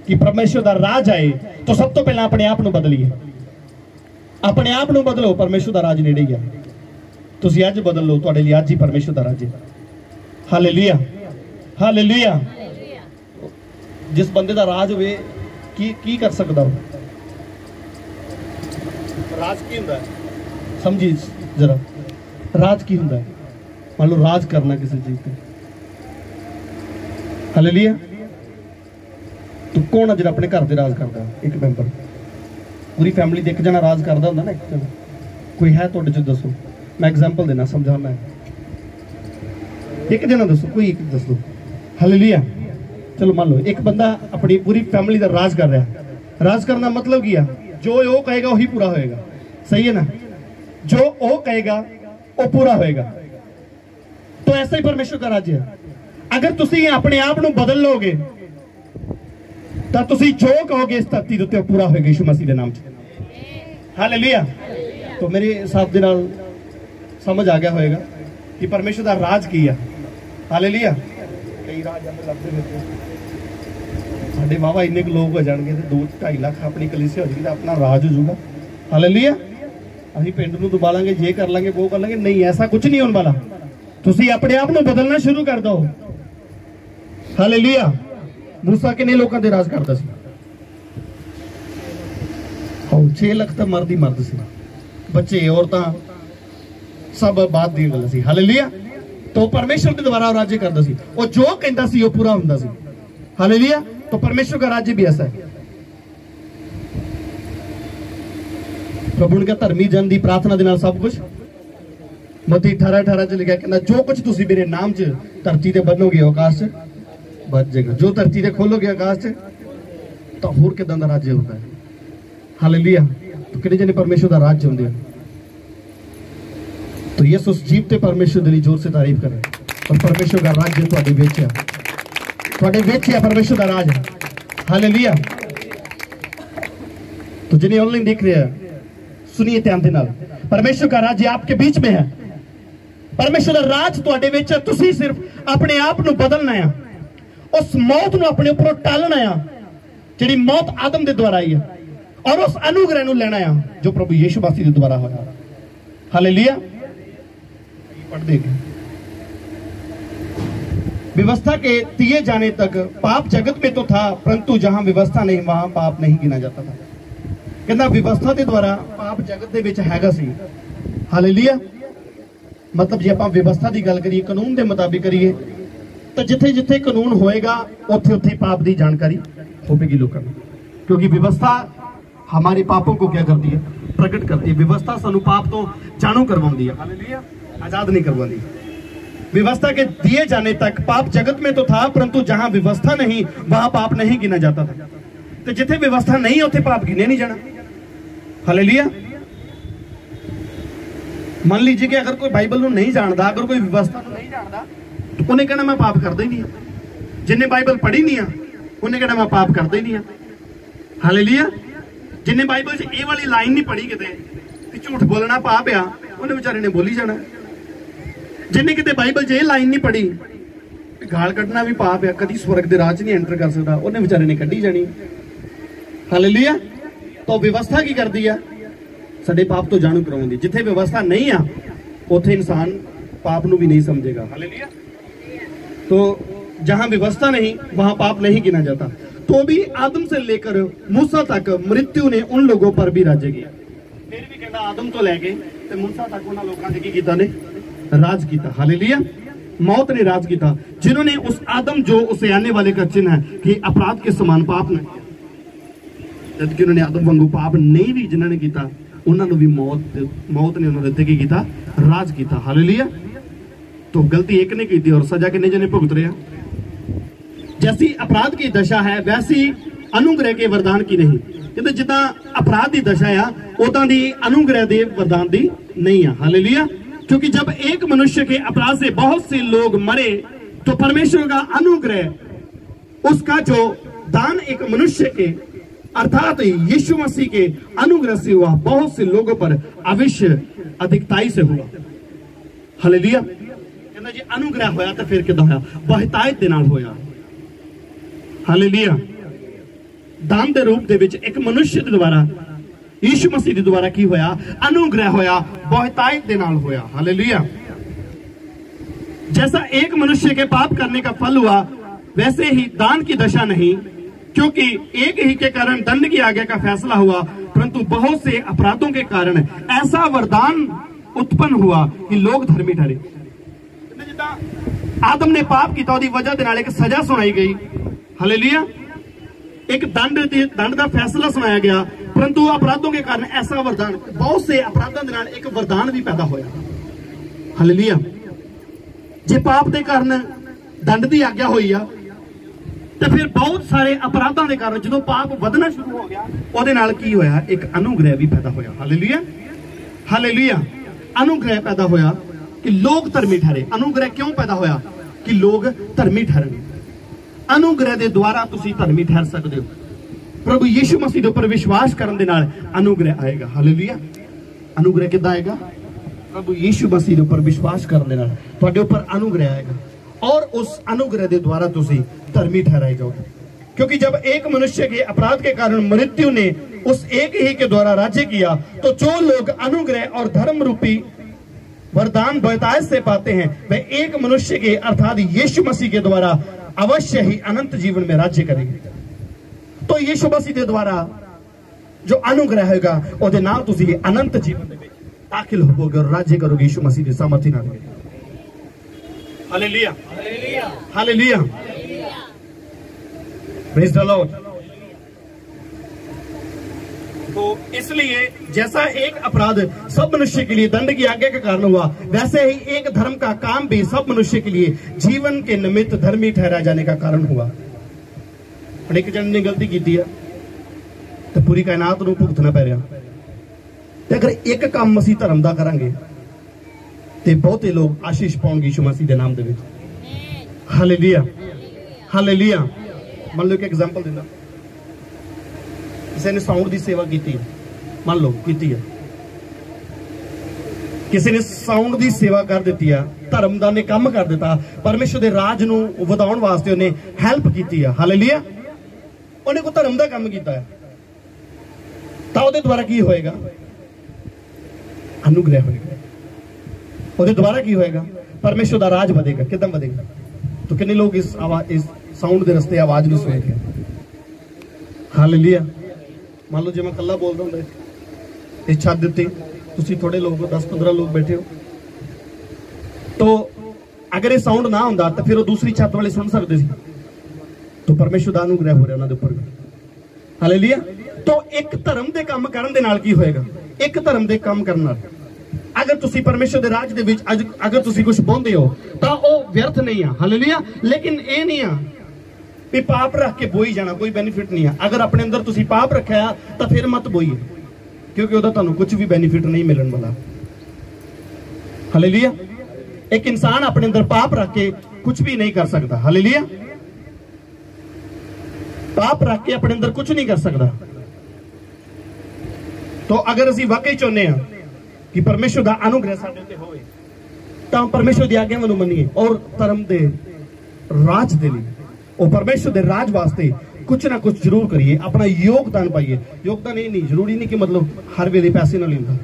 कि परमेश्वर का राज आए तो सब तो पहले अपने आप को बदलिए। अपने आप को बदलो, परमेश्वर का राज नेड़े ही है। तुसी अज बदल लो, तुहाडे लिए अज ही परमेश्वर का राज है। हालेलुया। हालेलुया। जिस बंदे का राज होवे की कर सकता हो? राज की हुंदा है? समझी जरा, राज की हुंदा है? मान लो राज करना किसी चीज पे। हालेलुया। तो कौन है जो अपने घर से राज करता? एक मैंबर। पूरी फैमिली देख जना राज करता होंदा ना, एक जना कोई है तुहाडे च? दसो, मैं एग्जाम्पल देना, समझाना है। एक जना दसो, कोई एक दस दो। हालेलुया। चलो मान लो एक बंदा अपनी पूरी फैमिली का राज कर रहा है। राज करना मतलब क्या? जो वो कहेगा वही पूरा होएगा। सही है ना? जो वो कहेगा वो पूरा होएगा। तो ऐसा ही परमेश्वर का राज्य है। अगर तुसी अपने आप को बदल लोगे तो तुसी जो कहोगे इस धरती के उत्ते पूरा होएगा यीशु मसीह के नाम से। हालेलुया। तो मेरे हिसाब दे नाल समझ आ गया होएगा कि परमेश्वर दा राज की है। हालेलुया। कई राज लगते रहते साडे वाहवा इन्ने लोग हो जाएंगे तो 2-2.5 लाख अपनी कलीसिया हो जाएगी तो अपना राज हो जाऊगा। हालेलुया। असीं पिंड नूं दबा लांगे, ये कर लांगे, वो कर लांगे, नहीं ऐसा कुछ नहीं होने वाला। तुसीं अपने आप नूं बदलना शुरू कर दो। हालेलुया। मूसा किन्ने लोकां दे राज करदा सी? 6 लाख तो मर्द ही मर्द सी, बच्चे औरतां सब बात दी गल सी। हालेलुया। तो परमेश्वर के द्वारा राज्य करदा सी, और जो कहंदा सी वो पूरा हुंदा सी। हालेलुया। तो परमेश्वर का राज्य भी ऐसा है। प्रभु ने कहा धर्मी जन की प्रार्थना दे नाल सब कुछ। मत्ती 18:18 च लिखा, कहना जो कुछ तुसी मेरे नाम च धरती ते बन्नोगे आकाश च बच जाएगा, जो धरती ते खोलोगे आकाश च तो होर किदां दा राज्य होता है। हालेलुया। तो कितने जने परमेश्वर का राज्य होंगे? तो यीशु जीवते परमेश्वर के लिए जोर से तारीफ करें। और परमेश्वर का राज्य तुहाडे विच है, तुहाडे विच है परमेश्वर का राज। हालेलुया। तो जिन्हें ऑनलाइन देख रहे हैं सुनिए ध्यान दे नाल, परमेश्वर का राज्य आपके बीच में है। परमेश्वर का राज तुहाडे विच है। तुसीं सिर्फ अपने आप नूं बदलना है, उस मौत नूं अपने ऊपर टालना है जिहड़ी मौत आदम दे द्वारा आई है, और उस अनुग्रह नूं लेना है जो प्रभु यीशु मसीह के द्वारा होया। हालेलुया। पढ़ देंगे। व्यवस्था के दिए जाने तक पाप जगत में तो था, परंतु जहां व्यवस्था नहीं वहां पाप नहीं गिना जाता था। कहना व्यवस्था के द्वारा पाप जगत दे विच हैगा सी। हालेलुया। मतलब जे आपां व्यवस्था की गल करिए, कानून के मुताबिक करिए, तो जिथे जिथे कानून होएगा उथे उथे पाप की जानकारी होगी लोगों को, क्योंकि व्यवस्था हमारे पापों को क्या करती है? प्रकट करती है। व्यवस्था सानू पाप तो जाणू करवाती है। हालेलुया। आजाद नहीं करवाती। व्यवस्था के दिए जाने तक पाप जगत में तो था, परंतु जहां व्यवस्था नहीं वहां पाप नहीं गिना जाता था। तो जिथे व्यवस्था नहीं उथे पाप गिने नहीं जाना। हालेलुया। मान लीजिए कि अगर कोई बाइबल को नहीं जानता, अगर कोई व्यवस्था को नहीं जानता, तो उन्हें कहना मैं पाप करता ही नहीं है। जिन्हें बाइबल पढ़ी नहीं है उन्हें कहना मैं पाप करता ही नहीं है। हालेलुया। जिन्हें बाइबल से ये वाली लाइन नहीं पढ़ी किते झूठ बोलना पाप आ, उन्हें बेचारे ने बोली जाना। जिन्हें किते बाइबल से ये लाइन नहीं पढ़ी गाल कटना भी पाप है, कभी स्वर्ग के राज नहीं एंटर कर सकता, उन्हें बेचारे ने कढ़ी जानी। हालेलुया। तो व्यवस्था की करती है? साडे पाप तो जाणू करवाउंदी। जिथे व्यवस्था नहीं आ उथे इंसान पाप नूं भी नहीं समझेगा। हालेलुया। तो जहां व्यवस्था नहीं वहां पाप नहीं गिना जाता। तो भी आदम से लेकर मूसा तक मृत्यु ने उन लोगों पर भी राज्य किया। फिर भी कहना आदम तो लेके ते मूसा तक उन्हां लोकां ते की कीता ने? राज किया। हालेलुया। मौत ने राज किया, जिन्होंने उस आदम जो उसे आने वाले का चिन्ह है कि अपराध के समान पाप ने, जबकि उन्होंने आदम वांगू पाप नहीं भी जिन्होंने किया उन्होंने भी मौत ने उन्होंने की किया? राज किया। हालेलुया। तो गलती एक ने की और सजा किन्ने जने भुगत रहे? जैसी अपराध की दशा है वैसी अनुग्रह के वरदान की नहीं। कहते जिदा अपराध की दशा आ उदा दी अनुग्रह के वरदान की नहीं है। हालेलुया। क्योंकि जब एक मनुष्य के अपराध से बहुत से लोग मरे तो परमेश्वर का अनुग्रह, उसका जो दान एक मनुष्य के अर्थात यीशु मसीह के अनुग्रह से हुआ, बहुत से लोगों पर अवश्य अधिकताई से हुआ। हालेलुया। कहना जी अनुग्रह होया तो फिर किदा होया? बहुतायत दे नाल होया। हालेलुया। दान के रूप दे विच एक मनुष्य के द्वारा यीशु मसीह के द्वारा की होया? अनुग्रह होया, बहुतायत दे नाल होया। हालेलुया। जैसा एक मनुष्य के पाप करने का फल हुआ वैसे ही दान की दशा नहीं, क्योंकि एक ही के कारण दंड की आज्ञा का फैसला हुआ, परंतु बहुत से अपराधों के कारण ऐसा वरदान उत्पन्न हुआ कि लोग धर्मी ठहरे। आदम ने पाप किया, उसकी वजह के नाल एक सजा सुनाई गई। हालेलुया। एक दंड का फैसला सुनाया गया, परंतु अपराधों के कारण ऐसा वरदान, बहुत से अपराधों के नाल एक वरदान भी पैदा होया। हालेलुया। जे पाप के कारण दंड की आज्ञा हुई आ तो फिर बहुत सारे अपराधों के कारण जो पाप वधना शुरू हो गया ਉਹਦੇ ਨਾਲ की होया? एक अनुग्रह भी पैदा होया। हालेलुया। हालेलुया। अनुग्रह पैदा होया कि लोग धर्मी ठहरे। अनुग्रह क्यों पैदा होया? कि लोग धर्मी ठहरन। अनुग्रह के द्वारा तुसी धर्मी ठहर सकते हो। प्रभु यीशु मसीह के उपर विश्वास करने दे नाल अनुग्रह आएगा। हालेलुया। अनुग्रह किद्दां आएगा? प्रभु यीशु मसीह के उपर विश्वास करने दे नाल तुहाडे उपर अनुग्रह आएगा और उस अनुग्रह के द्वारा तुसीं धर्मी ठहराए जाओगे। क्योंकि जब एक मनुष्य के अपराध के कारण मृत्यु ने उस एक ही के द्वारा राज्य किया, तो जो लोग अनुग्रह और धर्म रूपी वरदान बहुतायत से पाते हैं वे एक मनुष्य के अर्थात यीशु मसीह के द्वारा अवश्य ही अनंत जीवन में राज्य करेंगे। तो यीशु मसीह के द्वारा जो अनुग्रह होगा उसके नाल तुसीं अनंत जीवन में दाखिल होवोगे और राज्य करोगे यीशु मसीह की सामर्थ्य नाल। Hallelujah, hallelujah, praise the Lord. तो इसलिए जैसा एक अपराध सब मनुष्य के लिए दंड की आज्ञा का कारण हुआ, वैसे ही एक धर्म का काम भी सब मनुष्य के लिए जीवन के निमित्त धर्मी ठहराए जाने का कारण हुआ। एक जन ने गलती की है तो पूरी कायनात को भुगतना पै रहा। अगर एक काम मसीह धर्म का करांगे तो बहुते लोग आशीष पाउणगे यीशु मसीह के नाम दे विच। Hallelujah, hallelujah. मान लो एक एग्जाम्पल देना, किसी ने साउंड की सेवा की, मान लो की है, किसी ने साउंड की सेवा कर दी है, धर्म का ने काम कर दिता, परमेश्वर के राज नूं वधाउण वास्ते उन्हें हैल्प की है। हालेलुया। उन्हें कोई धर्म का काम किया है तो उसके द्वारा की होएगा? अनुग्रह होएगा। उसके द्वारा की होएगा? परमेश्वर का राज बढ़ेगा। कितना बढ़ेगा? तो कितने लोग इस साउंड के रस्ते आवाज नहीं सुन रहे? हालेलुया। मान लो जो मैं कला बोलता हूँ, इस छत दी तुम थोड़े लोग 10-15 लोग बैठे हो, तो अगर ये साउंड ना होंदा तो फिर वो दूसरी छत वाले सुन सकते थे। तो परमेश्वर का अनुग्रह हो रहा उन्होंने उपर। हालेलुया। तो एक धर्म के काम करन दे नाल की होएगा? एक धर्म के काम करन नाल अगर तुसी परमेश्वर के राज दे विच अगर तुसी कुछ पाउंदे हो तो वो व्यर्थ नहीं है। हालेलुया। लेकिन ये नहीं है भी पाप रख के बोई जाना, कोई बेनिफिट नहीं है। अगर अपने अंदर तुसी पाप रखा तो फिर मत बोइए, क्योंकि उहदा तुहानू कुछ भी बेनिफिट नहीं मिलने वाला। हालेलुया। एक इंसान अपने अंदर पाप रख के कुछ भी नहीं कर सकता। हालेलुया। पाप रख के अपने अंदर कुछ नहीं कर सकता। तो अगर असीं वाकई चाहुंदे हां कि परमेश्वर का अनुग्रह साडे उत्ते होवे तां परमेश्वर दी आज्ञावां नूं मन्नीए और धर्म दे राज दे लई और परमेश्वर दे राज वास्ते कुछ ना कुछ जरूर करिए, अपना योगदान पाइए। योगदान ये नहीं जरूरी नहीं कि मतलब हर वेले पैसे ना लेंदा।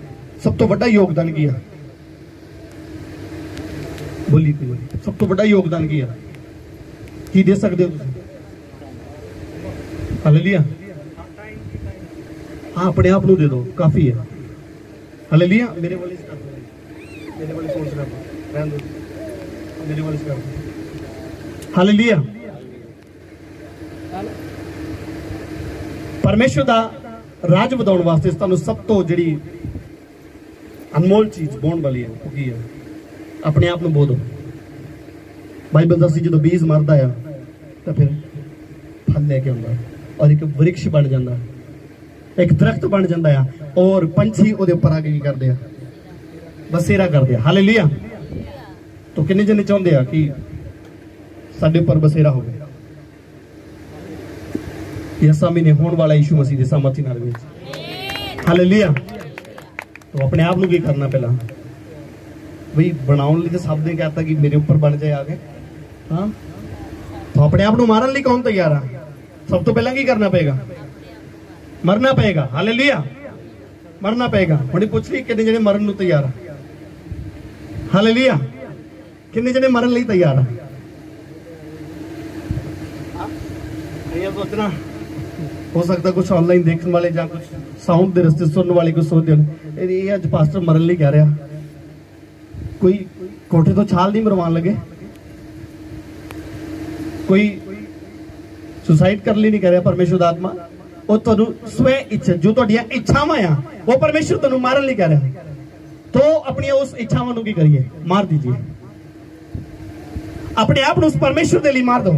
सब तो बड़ा योगदान किया बोली सब तो बड़ा योगदान किया की दे सकते हो तुसीं? हालेलुया। हाँ, अपने आप नूं दे दो, काफी है। हालेलुया। मेरे वाले से मेरे वाले सोच रहा रहन दो, मेरे वाले से कर। हालेलुया। परमेश्वर का राज वधाउण वास्ते तुहानूं सब तो जिहड़ी अनमोल चीज बोण वाली है वो की है? अपने आप नूं बो दो। बाइबल दसदी जो बीज मरदा है तो फिर फल लेके आउंदा और एक वृक्ष बन जाता, एक दरख्त बन जाता है और पंछी उहदे उपर आके की करदे आ? बसेरा करदे आ। हालेलुया। तो किन्ने जने चाहुंदे आ कि साडे उपर बसेरा होवे? यस आमीन होने वाला यीशु मसीह के सामर्थ्य नाल विच। हालेलुया। तो अपने आप नूं की करना पहला भाई बनाउण लई, तो सब ने कहता कि मेरे ऊपर बन जाए आगे। हाँ, तो अपने आप नूं मारन लई कौन तैयार है? सब तो पहला की करना पेगा? मरना पेगा। हालेलुया। मरना पेगा। हुणे पुछ ली किन्ने जने मरन नूं तैयार है? हालेलुया। किन्ने जने मरन लई तैयार है? ये सोचना हो सकता कुछ ऑनलाइन देखने वाले या कुछ साउंड के रस्ते सुनने वाले कुछ सोचते हैं ये अज पास्टर मरन लई कह रहा, कोई कोठे तो छाल नहीं मरवान लगे, कोई सुसाइड करने लिए नहीं कह रहा। परमेश्वर आत्मा वो तुहानू स्वे इच्छा जो तुहाडियां इच्छावां आ वो परमेश्वर तुहानू मारन लई कह रहा। तो अपनी उस इच्छावां नूं की करिए? मार दीजिए। अपने आप नूं उस परमेश्वर दे लई मार दो।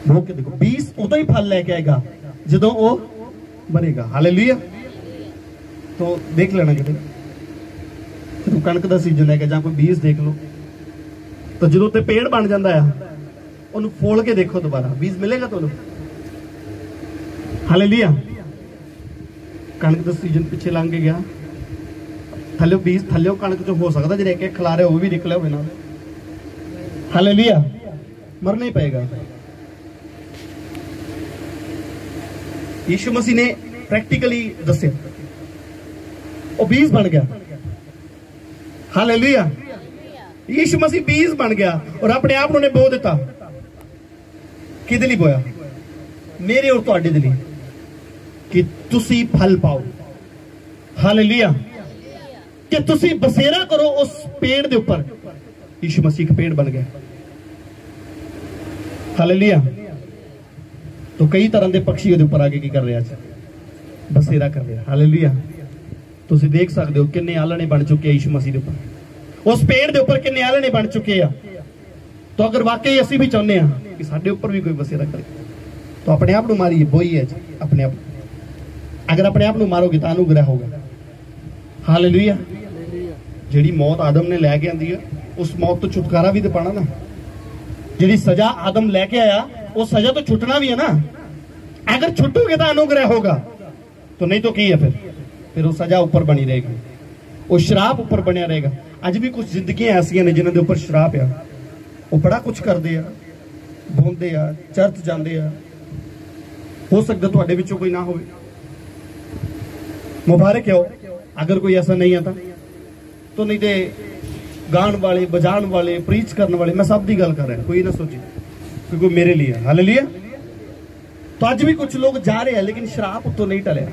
के देखो 20 उदो ही फल लेके आएगा जो वो मरेगा। हालेलुया। तो देख लेना कि तो कणक का सीजन है या कोई बीज देख लो, तो जो ते पेड़ बन जाता है उन्होंने फोल के देखो दोबारा बीज मिलेगा। तो हालेलुया। कणक का सीजन पिछे लंघ के गया, थल्ले बीज थल्ले कणक चो हो सकता जो एक खिलारे वो भी निकले हुए ना। हालेलुया। मरना ही पड़ेगा। यीशु मसीह ने प्रैक्टिकली दसे वो बीज बन गया। हालेलुया। यीशु मसीह बीज बन गया और अपने आप उन्होंने बो दिता। किदे लिए बोया? मेरे और तुहाडे दे लिए कि तुसी फल पाओ। हालेलुया। कि तुसी बसेरा करो उस पेड़ दे ऊपर। यीशु मसीह का पेड़ बन गया। हालेलुया। तो कई तरह के पक्षी उहदे ऊपर आके की कर रहे हैं? बसेरा कर रहे हैं। हालेलुया। तुसी देख सकते हो किन्ने आलणे बन चुके यीशु मसीह के ऊपर। उस पेड़ के ऊपर किन्ने आलणे बन चुके हैं। तो अगर वाकई असी भी चाहते हैं कि साडे ऊपर भी कोई बसेरा करे तो अपने आप को मारिए, बोई है अपने आप। अगर अपने आप को मारोगे तो अनुग्रह होगा। हालेलुया। जिहड़ी मौत आदम ने लैके आंदी है उस मौत तो छुटकारा भी तो पाना ना। जिहड़ी सजा आदम लैके आया वो सजा तो छुटना भी है ना। अगर छुटोगे तो अनुग्रह होगा, तो नहीं तो की है फिर वो सजा ऊपर बनी रहेगी, वो श्राप ऊपर बनया रहेगा। अज भी कुछ जिंदगियां ऐसियां ने जिन्हां दे ऊपर श्राप आ। वो बड़ा कुछ करते आ, बोलते आ, चर्च जाते आ। हो सकता तुहाडे विचों कोई ना हो, मुबारक हो। अगर कोई ऐसा नहीं आता तो नहीं तो गान वाले, बजान वाले, प्रीच करने वाले, मैं सब की गल कर रहा, कोई ना सोचे क्योंकि मेरे लिए। हालेलुया। तो अज भी कुछ लोग जा रहे हैं लेकिन शराब तो नहीं टलिया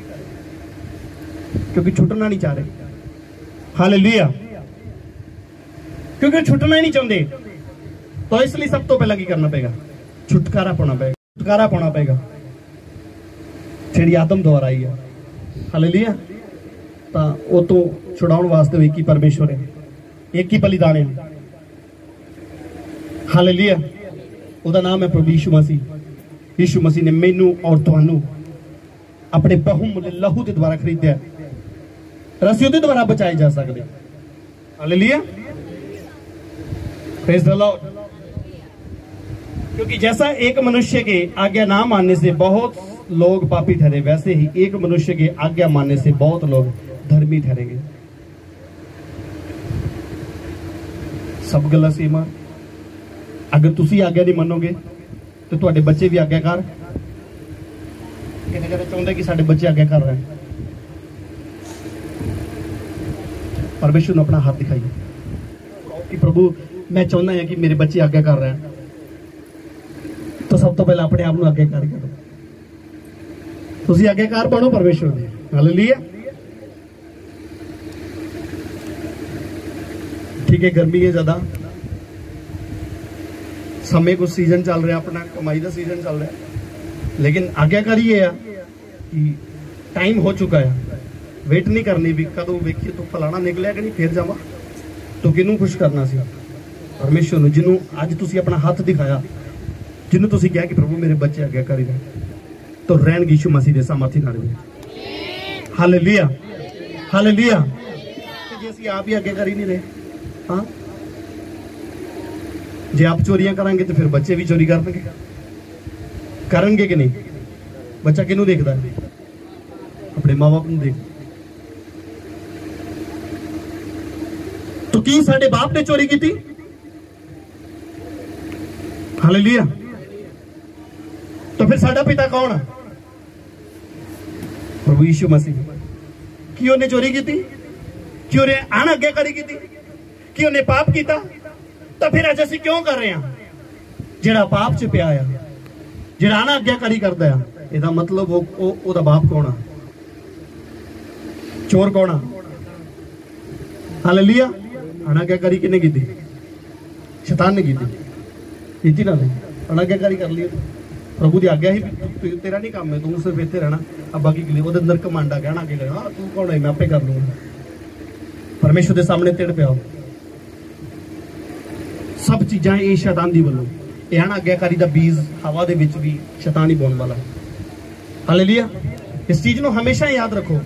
क्योंकि छुटना नहीं चाह रहे। हालेलुया। क्योंकि छुटना ही नहीं चाहते। तो इसलिए सब तो पहला की करना पेगा? छुटकारा पाना पेगा। छुटकारा पाना पेगा जिहड़ी आदम द्वारा आई है। हालेलुया। तो वो तो छुड़ाउण वास्ते एक ही परमेश्वर है, एक ही बलिदान है। हालेलुया। उसका नाम है प्रभु यीशु मसीह। यीशु मसीह ने मैनू और तुहानू अपने बहुमूल्य लहू के द्वारा खरीदा। रस्सी उहदे द्वारा बचाए जा सकते। हालेलुया। Praise the Lord. क्योंकि जैसा एक मनुष्य के आज्ञा ना मानने से बहुत लोग पापी ठहरे, वैसे ही एक मनुष्य के आज्ञा मानने से बहुत लोग धर्मी ठहरेंगे। सब गल्लां सेम आ। अगर तुसी आज्ञा नहीं मनोगे तो तुहाडे बच्चे भी आज्ञाकार। कितने जने चाहते कि साडे बच्चे आज्ञा कर रहे हैं? परमेश्वर ने अपना हाथ दिखाइए कि प्रभु मैं चाहता है कि मेरे बच्चे आज्ञा कर रहे हैं। तो सब तो पहले अपने आप को आज्ञाकारी करो। तुसी आज्ञाकार बनो परमेश्वर दे। हालेलुया। ठीक है, गर्मी है ज्यादा, समय को सीजन चल रहा, अपना कमाई का सीजन चल रहा, लेकिन आज्ञाकारी ये है कि टाइम हो चुका है। वेट नहीं करनी भी कदों वेखिए तो फलाना निकलिया कि नहीं फिर जावा। तो किनू खुश करना सी? परमेश्वर ने, जिन्हों अज तुसी अपना हाथ दिखाया, जिन्हों तुसी कहा कि प्रभु मेरे बच्चे आज्ञाकारी रहे, तो रहन यीशु मसीह दे सामर्थी नाल। हालेलुया। हालेलुया। जे असीं आप ही आज्ञाकारी नहीं रहे, हाँ, जे आप चोरियां करांगे तो फिर बच्चे भी चोरी करेंगे कि नहीं? बच्चा किनू देखता है? अपने माँ बाप देख। तो की साडे बाप ने चोरी की थी? हालेलुया। तो फिर साडा पिता कौन है? प्रभु यीशु मसीह। कि उन्हें चोरी की थी? कि उन्हें अनाज्ञाकारी की थी? कि उन्हें पाप किया? तो फिर अज असीं क्यों कर रहे हैं? जिहड़ा पाप च पिया है, जिहड़ा अनाज्ञाकारी करता है, इसदा मतलब ओहदा बाप कौन है? चोर कौन है? हालेलुया। अनाज्ञाकारी किने की? शैतान ने की ना? अनाज्ञाकारी कर ली। प्रभु की आज्ञा ही तेरा नहीं काम है, तू सिर्फ इत्थे रहना, अब बाकी के लिए वो अंदर कमांडा कहना कि हाँ तू कौन है, मैं आपे कर लूंगा। परमेश्वर के सामने तिड़ पिया। सब चीज़ां ये शैतान दी वल्लों, ये अनाज्ञाकारी दा बीज हवा दे विच भी शैतान ही बोने वाला। हालेलुया। इस चीज को हमेशा याद रखो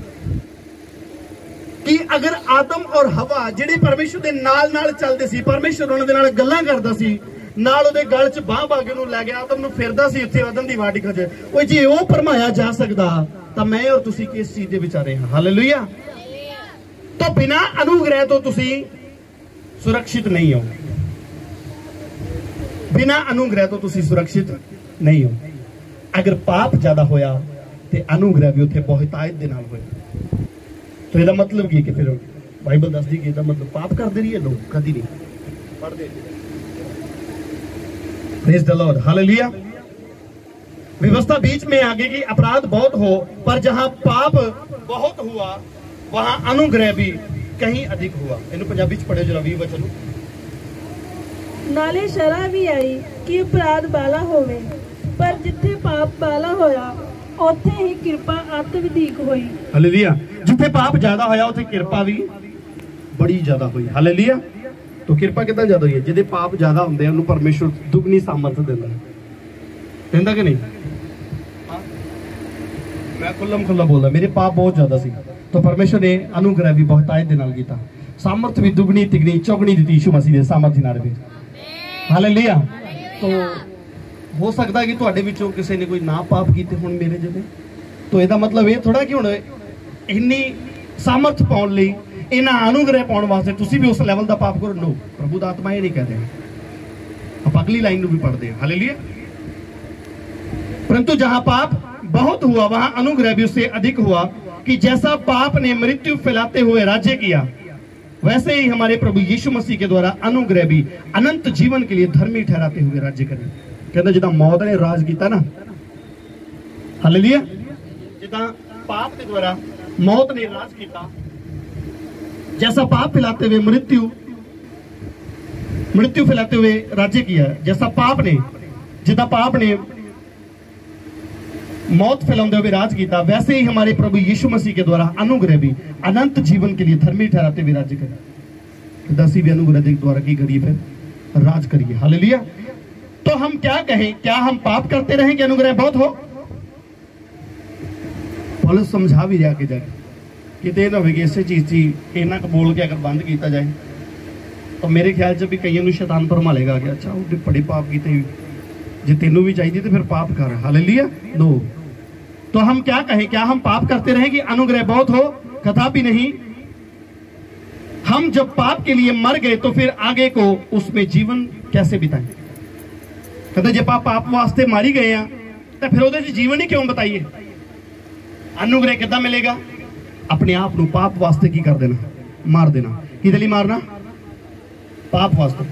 कि अगर आदम और हवा जिहड़े परमेश्वर दे नाल नाल चलदे सी, परमेश्वर उन्हां दे नाल गल्लां करदा सी, ਨਾਲ ਉਹਦੇ ਗਲ 'ਚ ਬਾਹ ਪਾ ਕੇ ਉਹਨੂੰ ਲੈ ਗਿਆ ਆਦਮ ਨੂੰ ਫਿਰਦਾ ਸੀ ਇੱਥੇ ਆਦਮ ਦੀ ਵਾਟਿਕਾ 'ਚ। ਉਹ ਜੇ ਉਹ ਭਰਮਾਇਆ ਜਾ ਸਕਦਾ ਤਾਂ ਮੈਂ ਔਰ ਤੁਸੀਂ ਕਿਸ ਚੀਜ਼ ਦੇ ਵਿਚਾਰੇ ਹਾਂ। ਹਾਲੇਲੂਇਆ। तो बिना अनुग्रह तो तुसी सुरक्षित नहीं हो, बिना अनुग्रह तो तुसी सुरक्षित नहीं हो। अगर पाप ज्यादा होया ते अनुग्रह भी उत्थे बहुतायत दे नाल होया। तो ਇਹਦਾ मतलब की कि फिर बाइबल दसदी कि ਇਹਦਾ मतलब पाप करदे रहिए लोग, कदी नहीं पढ़दे। Praise the Lord, hallelujah. व्यवस्था बीच में आ गई कि अपराध बहुत हो, पर जहां पाप बहुत हुआ वहां अनुग्रह भी कहीं अधिक हुआ। इन्हों पंजाबी च पढ़े जरा 20 वचन। नाले शरा भी आई कि अपराध बाला होवे, पर जिथे पाप बाला होया उत्थे ही कृपा अत वधीक होई। हालेलुया। जिथे पाप ज्यादा होया उत्थे कृपा भी बड़ी ज्यादा हुई। हालेलुया। तो कृपा कितना ज्यादा हुई है? जिहदे पाप ज्यादा हुंदे उन्होंने परमेश्वर दुगनी सामर्थ दिंदा है, दिंदा कि नहीं? मैं खुल्लम खुल्ला बोलदा, मेरे पाप बहुत ज्यादा सी तो परमेश्वर ने अनुग्रह भी बहुतायत दे नाल कीता, सामर्थ भी दुगनी तिगनी चौगनी दी यीशु मसीह दे सामर्थ नाल भी। हालेलुया। तो हो सकता है कि तुहाडे विचों किसी ने कोई ना पाप कीते हुण मेरे जिहे, तो ਇਹਦਾ मतलब ਇਹ ਥੋੜਾ कि हुण इन्नी सामर्थ पाउण लई इन्ना अनुग्रह पाउण वास्ते तुसीं भी उस लेवल दा पाप करो। नो, प्रभु दा आत्मा ये नहीं कह रहा। आप अगली लाइन नूं भी पढ़दे हैं। हालेलुया। परंतु जहां पाप बहुत हुआ वहां अनुग्रह भी उससे अधिक हुआ, कि जैसा पाप ने मृत्यु फैलाते हुए राज्य किया, वैसे ही हमारे प्रभु यीशु मसीह के द्वारा अनुग्रह भी अनंत जीवन के लिए धर्मी ठहराते हुए राज्य करे। कहते जिदा मौत ने राज किया ना, हालेलुया, जिदा पाप के द्वारा मौत ने राज किया, जैसा पाप फैलाते हुए मृत्यु फैलाते हुए राज्य किया, जैसा पाप ने जिदा पाप ने मौत फैलाते हुए राज किया, वैसे ही हमारे प्रभु यीशु मसीह के द्वारा अनुग्रह भी अनंत जीवन के लिए धर्मी ठहराते हुए राज्य करें। दसी भी अनुग्रह के द्वारा की करिए, फिर राज करिए। हालेलुया। तो हम क्या कहें? क्या हम पाप करते रहें कि अनुग्रह बहुत हो? पौलुस समझा भी जाके जाए कि ना हो कि इस चीज की इन्ना क बोल के अगर बंद किया जाए तो मेरे ख्याल से भी कईयों को शैतान भरमालेगा कि अच्छा वो बड़े पाप किए, जे तेनों भी चाहिए तो फिर पाप कर। हालेलुया। नो। तो हम क्या कहें? क्या हम पाप करते रहें कि अनुग्रह बहुत हो? कदापि नहीं। हम जब पाप के लिए मर गए तो फिर आगे को उसमें जीवन कैसे बिताएं? कहते जब पाप वास्ते मारी गए हैं तो फिर उहदे च जीवन ही क्यों बताइए? अनुग्रह कितना मिलेगा? अपने आप को पाप वास्ते की कर देना, मार देना। किहदे लई मारना? पाप वास्ते।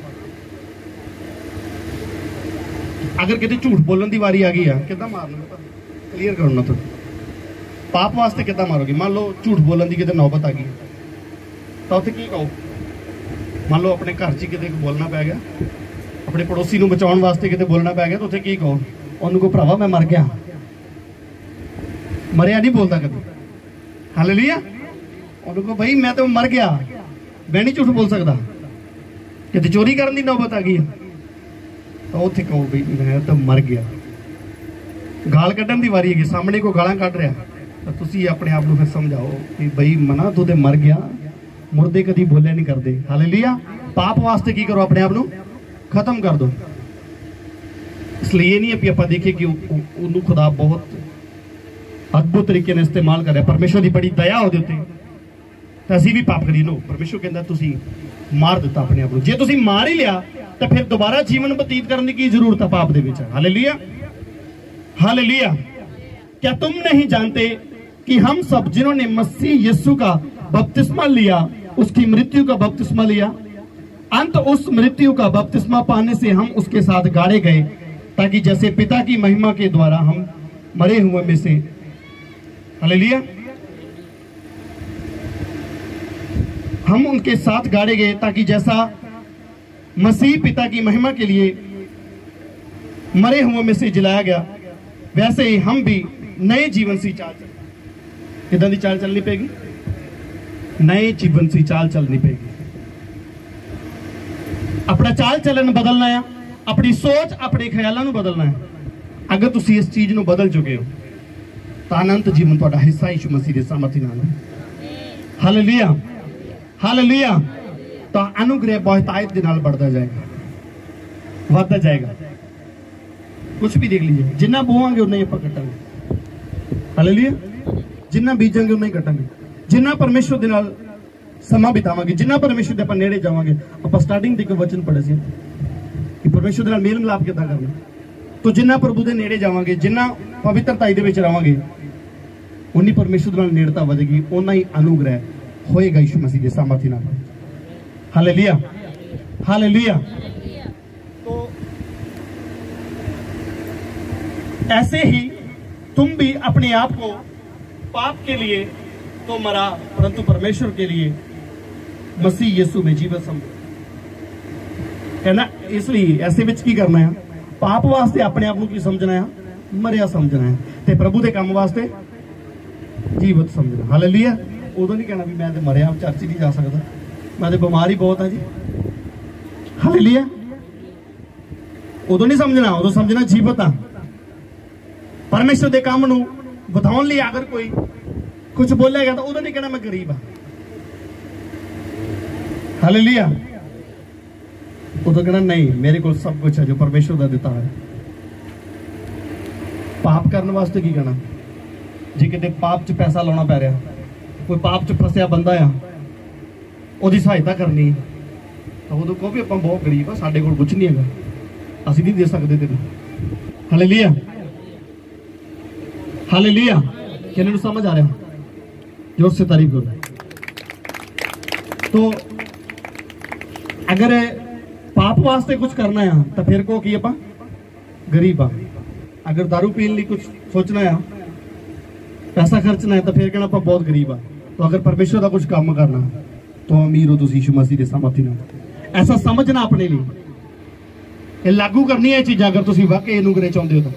अगर कितने झूठ बोलने की वारी आ गई है, कितना मारना? क्लीयर करना। तो पाप वास्ते कितना मारोगे? मान लो झूठ बोलने की कितने नौबत आ गई तो उत्थे की कहो? मान लो अपने घर च कितने बोलना पै गया, अपने पड़ोसी को बचाने वास्ते कितने बोलना पै गया, तो उत्थे की कहो? उन्होंने को भरावा मैं मर गया, मरिया नहीं बोलता कभी। हालेलुया। उन्होंने को भाई मैं तो मर गया, मैं नहीं झूठ बोल सकता। कितने चोरी करने की नौबत आ गई तो उत्थे कहो भाई मैं तो मर गया। गाल कढ़न की वारी है, सामने को गालां कढ़ रहा तो तुसी अपने आप को फिर समझाओ कि भाई मना तू तो मर गया, मुर्दे कभी बोले नहीं करते। हालेलुया। पाप वास्ते की करो? अपने आप को खत्म कर दो। इसलिए ये नहीं है कि आप देखें कि उन्होंने खुदा बहुत अद्भुत तरीके ने इस्तेमाल कर रहा है, परमेश्वर की बड़ी दया हो देते तो असी भी पाप करिए। नो, परमेश्वर कहता तुसी मार दिता अपने आप को। जे तुसी मार ही लिया तो फिर दोबारा जीवन बतीत करने की जरूरत है पाप दे विच। हालेलुया। हालेलुया। क्या तुम नहीं जानते कि हम सब जिन्होंने मसीह यीशु का बपतिस्मा लिया उसकी मृत्यु का बपतिस्मा लिया, अंत उस मृत्यु का बपतिस्मा पाने से हम उसके साथ गाड़े गए, ताकि जैसे पिता की महिमा के द्वारा हम मरे हुए में से, हालेलुया, हम उनके साथ गाड़े गए, ताकि जैसा मसीह पिता की महिमा के लिए मरे हुए में से जिलाया गया, वैसे ही हम भी नए जीवन सी चाल चल। किदां दी चाल चलनी पेगी? नए जीवन सी चाल चलनी पेगी। अपना चाल चलन बदलना है, अपनी सोच अपने ख्यालों को बदलना है। अगर तुम इस चीज को बदल चुके हो तो अनंत जीवन तुहाडा हिस्सा यीशु मसीह के सामर्थ्य नाल है। हालेलुया। हालेलुया। तो अनुग्रह बहुतायत दे नाल बढ़ता जाएगा। वादा जाएगा। कुछ भी देख लीजिए, जिन्ना बोवांगे उन्ना ही आप कटांगे। हालेलुया। जिन्ना बीजांगे उन्ना ही कटांगे। जिन्ना परमेश्वर दे नाल समा बितावांगे, जिन्ना परमेश्वर दे आपां नेड़े जावांगे। आपां स्टार्टिंग ते एक वचन पढ़े सी कि परमेश्वर दे नाल मेल मिलाप किदां करना। तो जिन्ना प्रभु दे नेड़े जावांगे, जिन्ना पवित्रता दे विच रहांगे, उन्नी परमेश्वर दे नाल नेड़ता वधेगी, उन्ना ही अनुग्रह होएगा यीशु मसीह दे सामर्थ्य नाल। Hallelujah, hallelujah. तो ऐसे ही तुम भी अपने आप को पाप के लिए तो मरा, परंतु परमेश्वर के लिए मसीह यीशु में जीवित समझो। कहना इसलिए ऐसे विच की करना है, पाप वास्ते अपने आप को की समझना है, मरिया समझना है, ते प्रभु के काम वास्ते जीवित समझना। हालेलुया। उदों नहीं कहना भी मैं तो मरिया चर्च नहीं जा सकता, मैं तो बीमार ही बहुत है जी। हालेलुया। उदों नहीं समझना, उदों समझना जीवित हाँ। परमेश्वर के काम नूं बताउण लई अगर कोई कुछ बोलेगा तो उदों नहीं कहना मैं गरीब हाँ। हालेलुया। उदों कहना नहीं, मेरे को सब कुछ है जो परमेश्वर का दिता है। पाप करने वास्ते की कहना, जे किते पाप च पैसा लाना पै रहा, कोई पाप च फसिया बंदा आ, उसकी सहायता करनी, तो उदों कहो भी आपां बहुत गरीब हाँ, साडे कोल कुछ नहीं है, असीं नहीं दे सकते तेनूं। Hallelujah, hallelujah. किन्ने नूं समझ आ रहा? जोर से तारीफ करो। तो अगर पाप वास्ते कुछ करना है तो फिर को की आपां गरीब हाँ। अगर दारू पीने लिए कुछ सोचना है, पैसा खर्चना है, तो फिर कहना आपां बहुत गरीब हाँ। तो अगर परमेश्वर का कुछ काम करना तो अमीर हो तुसीं यीशु मसीह दे सामर्थ्य नाल। ऐसा समझना अपने लिए, लागू करनी है चीज़ां। अगर तुसीं वाकई अनुग्रह चाहते हो, तो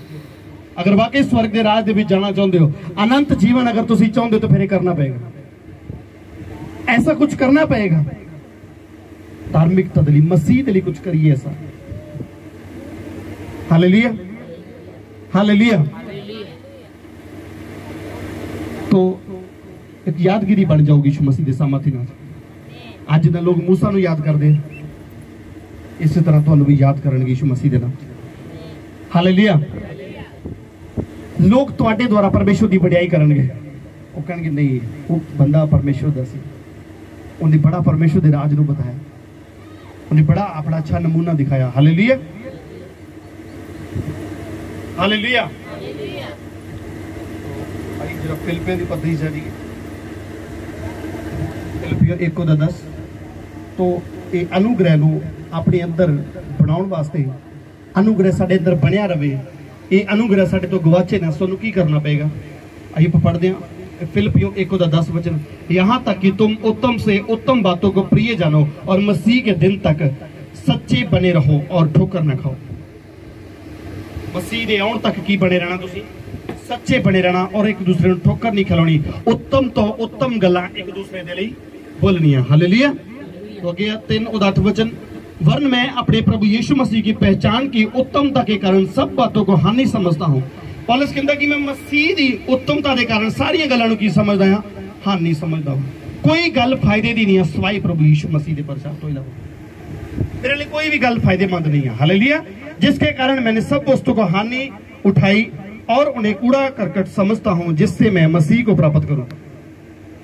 अगर वाकई स्वर्ग के राज दे जाना चाहते हो, अनंत जीवन अगर तुसीं चाहते हो, तो फिर करना पड़ेगा, ऐसा कुछ करना पड़ेगा। धार्मिकता के लिए, मसीह के लिए कुछ करिए ऐसा। Hallelujah, hallelujah. तो एक यादगिरी बन जाओगी यीशु मसीह के सामर्थ्य नाल। अज दे लोग मूसा नूं याद करदे, इस तरह तुहानूं भी याद करनगे यीशु मसीह दे नाम। हालेलुया। लोग तुहाडे द्वारा परमेश्वर की वडियाई करनगे, वो कहणगे नहीं वो बंदा परमेश्वर दा सी, उन्हें बड़ा परमेश्वर के राज नूं बताया, उन्हें बड़ा अपना अच्छा नमूना दिखाया। Hallelujah, hallelujah. भाई जरा फिलिपियों की पत्री जारी, फिलिपियों 1:10। तो ये अनुग्रह नूं अपने अंदर बनाउण वास्ते, अनुग्रह साडे अंदर बनिया रहे, ये अनुग्रह साडे तो गवाचे ना, सानूं की करना पेगा। आइए पढ़ते हैं फिलिपियों 1:10 वचन। यहाँ तक कि तुम उत्तम से उत्तम बातों को प्रिय जानो और मसीह के दिन तक सच्चे बने रहो और ठोकर न खाओ। मसीह दे आउण तक की बने रहना, तुसीं सच्चे बने रहना और एक दूसरे को ठोकर नहीं खिलानी। उत्तम तो उत्तम गल्लां एक दूसरे दे लई बोलनियां। हालेलुया। तो अगे 3:8 वचन। वरन मैं अपने प्रभु यीशु मसीह की पहचान की उत्तमता के कारण सब बातों को हानि समझता हूँ। पौलुस कहता कि मैं मसीह की उत्तमता के कारण सारी गल्लां की समझदा हां, हानि समझदा हूँ। कोई गल फायदे की नहीं है सवाई प्रभु यीशु मसीह के प्रचार तो इलावा मेरे लिए कोई भी गल फायदेमंद नहीं है। हालेलुया। जिसके कारण मैंने सब वस्तु को हानि उठाई और उन्हें कूड़ा करकट समझता हूँ, जिससे मैं मसीह को प्राप्त करूँ।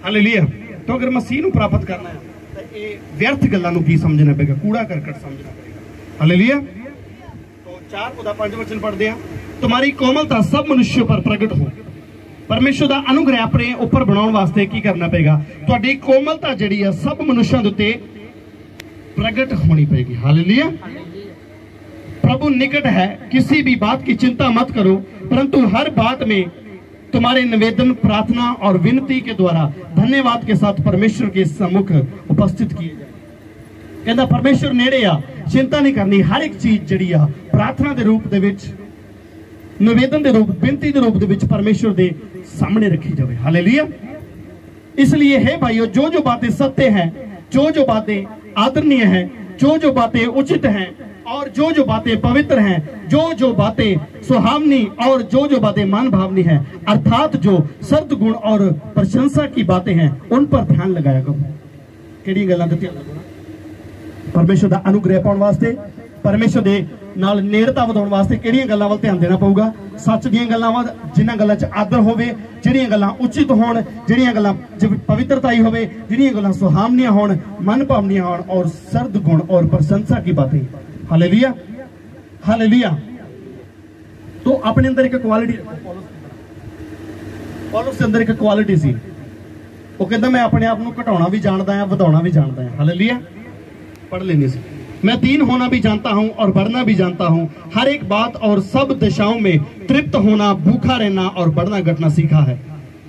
हालेलुया। तो अगर मसीह को प्राप्त करना है तो ये व्यर्थ गल्लां की समझना पेगा, कूड़ा करकट समझना पेगा। हालेलुया। तो 4:5 वचन पढ़ते हैं। तुम्हारी कोमलता सब मनुष्यों पर प्रगट हो। परमेश्वर का अनुग्रह अपने ऊपर बनाने वास्ते की करना पेगा, तुहाडी कोमलता जिहड़ी है सब मनुष्यों के उत्ते प्रगट होनी पड़ेगी। हालेलुया। प्रभु निकट है, किसी भी बात की चिंता मत करो, परंतु हर बात में तुम्हारे निवेदन, प्रार्थना और विनती के द्वारा धन्यवाद के साथ परमेश्वर के सम्मुख उपस्थित किए जाए। कहता परमेश्वर नेड़े आ, चिंता नहीं करनी। हर एक चीज जिहड़ी आ प्रार्थना के रूप दे विच, निवेदन के रूप, विनती के रूप दे विच परमेश्वर के सामने रखी जाए। हालेलुया। इसलिए हे भाइयों, जो जो बातें सत्य हैं, जो जो बातें आदरणीय हैं, जो जो बातें उचित हैं और जो जो बातें पवित्र हैं, जो जो बातें सुहावनी और जो जो बातें मान भावनी हैं, अर्थात जो सद्गुण और प्रशंसा की बातें हैं, उन पर ध्यान लगाया करो। किहड़ी गल्लां ते ध्यान लगाना? परमेश्वर का अनुग्रह पाउण वास्ते, परमेश्वर के ਨਾਲ ਨੇੜਤਾ ਵਧਾਉਣ ਵਾਸਤੇ ਕਿਹੜੀਆਂ ਗੱਲਾਂ ਵੱਲ ਧਿਆਨ ਦੇਣਾ ਪਊਗਾ? ਸੱਚ ਦੀਆਂ ਗੱਲਾਂ ਵੱਲ, ਜਿਨ੍ਹਾਂ ਗੱਲਾਂ 'ਚ ਆਦਰ ਹੋਵੇ, ਜਿਹੜੀਆਂ ਗੱਲਾਂ ਉਚਿਤ ਹੋਣ, ਜਿਹੜੀਆਂ ਗੱਲਾਂ 'ਚ ਪਵਿੱਤਰਤਾਈ ਹੋਵੇ, ਜਿਹੜੀਆਂ ਗੱਲਾਂ ਸੁਹਾਵਣੀਆਂ ਹੋਣ, ਮਨ ਭਾਵਨੀਆਂ ਹੋਣ, और सर्द गुण और प्रशंसा की बातें। Hallelujah, hallelujah. तो अपने अंदर एक क्वालिटी, पौलुस के अंदर एक क्वालिटी सी, वो कहता मैं अपने आप को घटाना भी जानता है, ਵਧਾਉਣਾ भी जानता है। हालेलुया। पढ़ लेंगे सी। मैं दीन होना भी जानता हूं और बढ़ना भी जानता हूं, हर एक बात और सब दिशाओं में तृप्त होना, भूखा रहना और बढ़ना घटना सीखा है।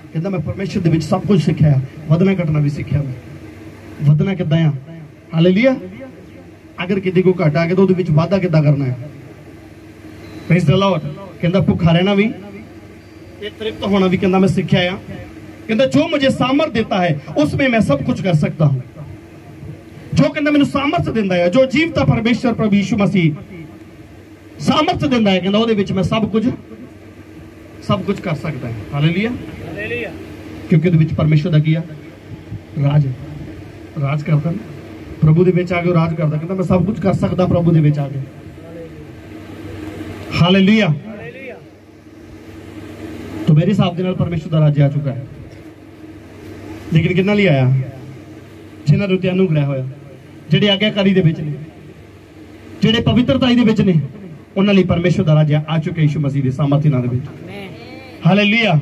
कहता मैं परमेश्वर दे विच सब कुछ सीखा है, ਵਧਣਾ घटना भी सीखा मैं। ਵਧਣਾ किद्दां आ? हालेलुया। अगर किसी को घट आ गया तो ਉਹਦੇ ਵਿੱਚ ਵਾਧਾ ਕਿੱਦਾਂ ਕਰਨਾ है? Praise the Lord. कहता भूखा रहना भी, ये तृप्त होना भी कहता मैं सीखा है। कहता जो मुझे सामर्थ देता है उसमें मैं सब कुछ कर सकता हूं। जो कहता मैंने सामर्थ देता है, जो जीवता परमेश्वर प्रभु यीशु मसीह सामर्थ देता है, कहता ਉਹਦੇ ਵਿੱਚ मैं सब कुछ कर सकता है। हालेलुया। क्योंकि ਉਹਦੇ ਵਿੱਚ परमेश्वर ਦਾ ਕੀ ਆ? राज करता ना, प्रभु ਦੇ ਵਿੱਚ ਆ ਕੇ ਰਾਜ ਕਰਦਾ। ਕਹਿੰਦਾ ਮੈਂ ਸਭ ਕੁਝ ਕਰ ਸਕਦਾ ਪ੍ਰਭु ਦੇ ਵਿੱਚ ਆ ਕੇ। हालेलुया। तो मेरे हिसाब ਦੇ ਨਾਲ परमेश्वर ਦਾ ਰਾਜ ਆ ਚੁੱਕਾ ਹੈ, ਲੇਕਿਨ ਕਿੰਨਾ ਲਈ ਆਇਆ? ਜਿਨ੍ਹਾਂ ਨੂੰ ਤੇ ਅਨੁਗ੍ਰਹਿ ਹੋਇਆ, ਜਿਹੜੇ ਆਗਿਆਕਾਰੀ ਦੇ ਵਿੱਚ ਨੇ, ਜਿਹੜੇ ਪਵਿੱਤਰਤਾਈ ਦੇ ਵਿੱਚ ਨੇ, ਉਹਨਾਂ ਲਈ ਪਰਮੇਸ਼ਰ ਦਾ ਰਾਜ ਆ ਚੁੱਕਾ ਯਿਸੂ ਮਸੀਹ ਦੇ ਸਾਮਰਥੀ ਨਾਲ ਦੇ ਵਿੱਚ। ਹਾਲੇਲੂਇਆ।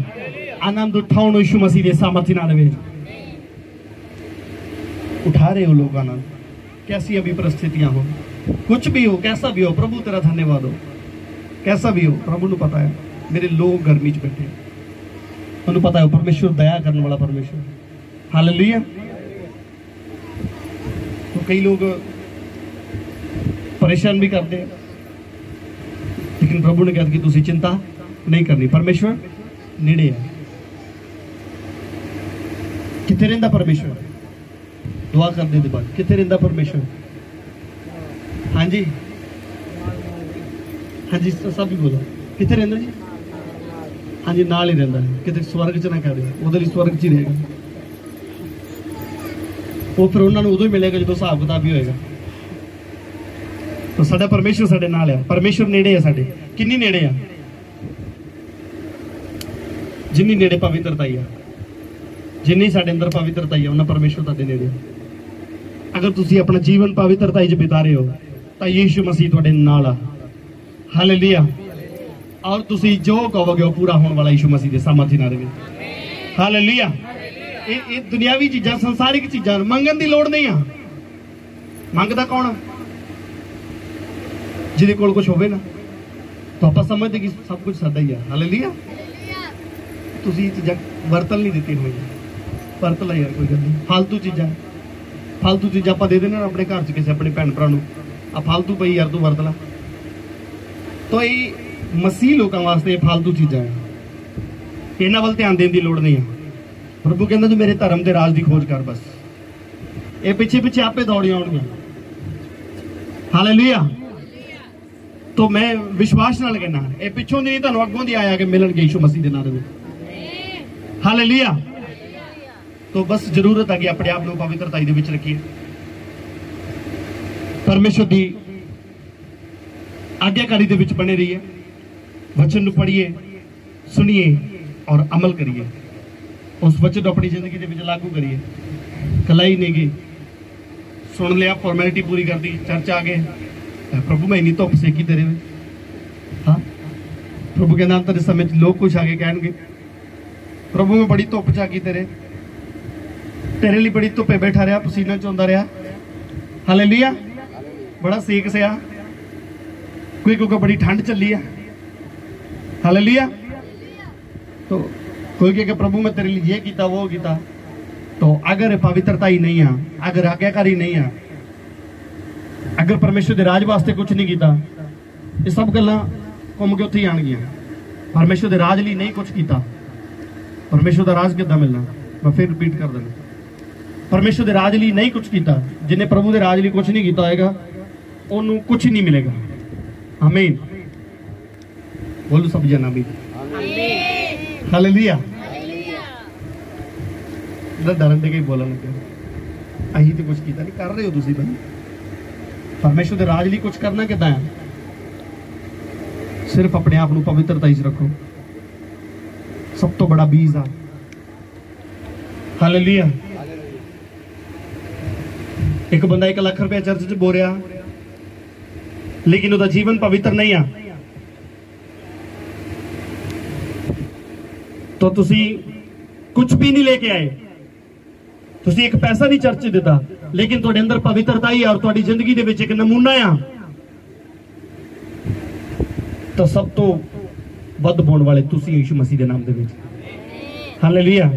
आनंद उठाओ यीशु मसीह के सामर्थ्य नाल विच। उठा रहे हो लोग आनंद, कैसी अभी परिस्थितियां हो, कुछ भी हो, कैसा भी हो, प्रभु तेरा धन्यवाद हो। कैसा भी हो, प्रभु को पता है मेरे लोग गर्मी च बैठे, उन्हें पता है परमेश्वर दया करने वाला परमेश्वर। हालेलुया। तो कई लोग परेशान भी करते हैं, लेकिन प्रभु ने कहा कि तुसी चिंता नहीं करनी, परमेश्वर नेड़े है। किथे रहिंदा परमेश्वर? दुआ करने के बाद किथे रहिंदा परमेश्वर? हाँ जी, हाँ जी, सब भी बोलो किथे रहिंदा जी? हाँ जी, नाल ही रहिंदा है। किते स्वर्ग च ना कह दे, उधर ही स्वर्ग च ही रहेगा। वो फिर उन्होंने उदों ही मिलेगा जो हिसाब किताब भी होएगा। तो साडा परमेश्वर साडे नाल है, परमेश्वर नेड़े है साडे। किन्नी नेड़े है? जिन्नी नेड़े पवित्रता ही है, जिन्नी साडे अंदर पवित्रता है, उन्ना परमेश्वर तुहाडे नेड़े। अगर तुसी अपना जीवन पवित्रता ही बिता रहे हो तो यीशु मसीह तुहाडे नाल आ। हालेलुया। और तुसी जो कहोगे वो पूरा होने वाला यीशु मसीह दे सामर्थ्य नाल है। हालेलुया। ये दुनियावी चीज़ां, संसारिक चीज़ां मंगन की लोड़ नहीं आ। मंगदा कौन? जिहदे कोल कुछ होवे ना, तो आप समझते कि सब कुछ साडा ही है। हालेलुया। तुसी चीज़ां वरतल नहीं देती हुई, वरत ला यार, कोई गल नहीं। फालतू चीज़ां आप दे देना अपने घर च किसी अपने भैन भरा नूं, आ फालतू पई यार तू वरत ला। तो ये मसीह लोगों वास्ते फालतू चीज़ां है, इन्हां वल ध्यान देने की लोड़ नहीं है। प्रभु कहंदा तू मेरे धर्म के राज की खोज कर, बस ये पिछे पिछे आपे दौड़ियां आउणगियां। हालेलुया। तो मैं विश्वास नाल कहना ये पिछों दी नहीं, तुहानूं अग्गों दी आया कि मिलणगे यीशु मसीह दे नाल। हालेलुया। तो बस जरूरत है कि अपने आप को पवित्रताई दे विच रखिए, परमेश्वर की आज्ञाकारी दे विच बने रहिए, वचन नूं पढ़िए, सुनिए और अमल करिए। उस वचन को अपनी जिंदगी के लागू करिए। कलाई नहीं गई, सुन लिया, फॉर्मेलिटी पूरी कर दी, चर्च आ गए, प्रभु मैं इन्नी धुप सेकी तेरे में। हाँ, प्रभु कहना तेरे समय लोग कुछ आगे कहेंगे, प्रभु मैं बड़ी धुप च आ गई तेरे लिए बड़ी धुप्पे बैठा रहा, पसीना चौंदा रहा। हालेलुया। बड़ा सेक से आ, कोई क्योंकि बड़ी ठंड चली है। हालेलुया। तो कोई कहे प्रभु मैं तेरे लिए ये किया वो किया, तो अगर पवित्रता ही नहीं है, अगर आज्ञाकारी नहीं है, अगर परमेश्वर के राज वास्ते कुछ नहीं किया, ये सब गल्लां घूम के उत्थे ही आणगियां। परमेश्वर के राज लिए नहीं कुछ किया, परमेश्वर का राज किद्दां मिलना? मैं फिर रिपीट कर देना, परमेश्वर के राज लिए नहीं कुछ किया, जिन्हें प्रभु के राज लिए कुछ नहीं किया होगा उन्होंने कुछ नहीं मिलेगा। आमीन। बोलो सब जना भी। हालेलुया। डरन दे के बोलन लगे, अही तो कुछ किया नहीं, कर रहे हो तुसी भाई। परमेश्वर के राज लिए कुछ करना कितना है? सिर्फ अपने आप को पवित्रता च रखो, सब तो बड़ा बीज आ। हालेलुया। एक बंदा 1 लाख रुपया चर्च च बोरिया, लेकिन उसका जीवन पवित्र नहीं आ, तो तुसी कुछ भी नहीं लेके आए, तुसी एक पैसा नहीं चर्च दिता, लेकिन तुहाडे अंदर पवित्रता ही और तुहाडी जिंदगी दे विच एक नमूना आ, तो सब तो वध बोण वाले तुसी यीशु मसीह दे नाम दे विच। हालेलुया।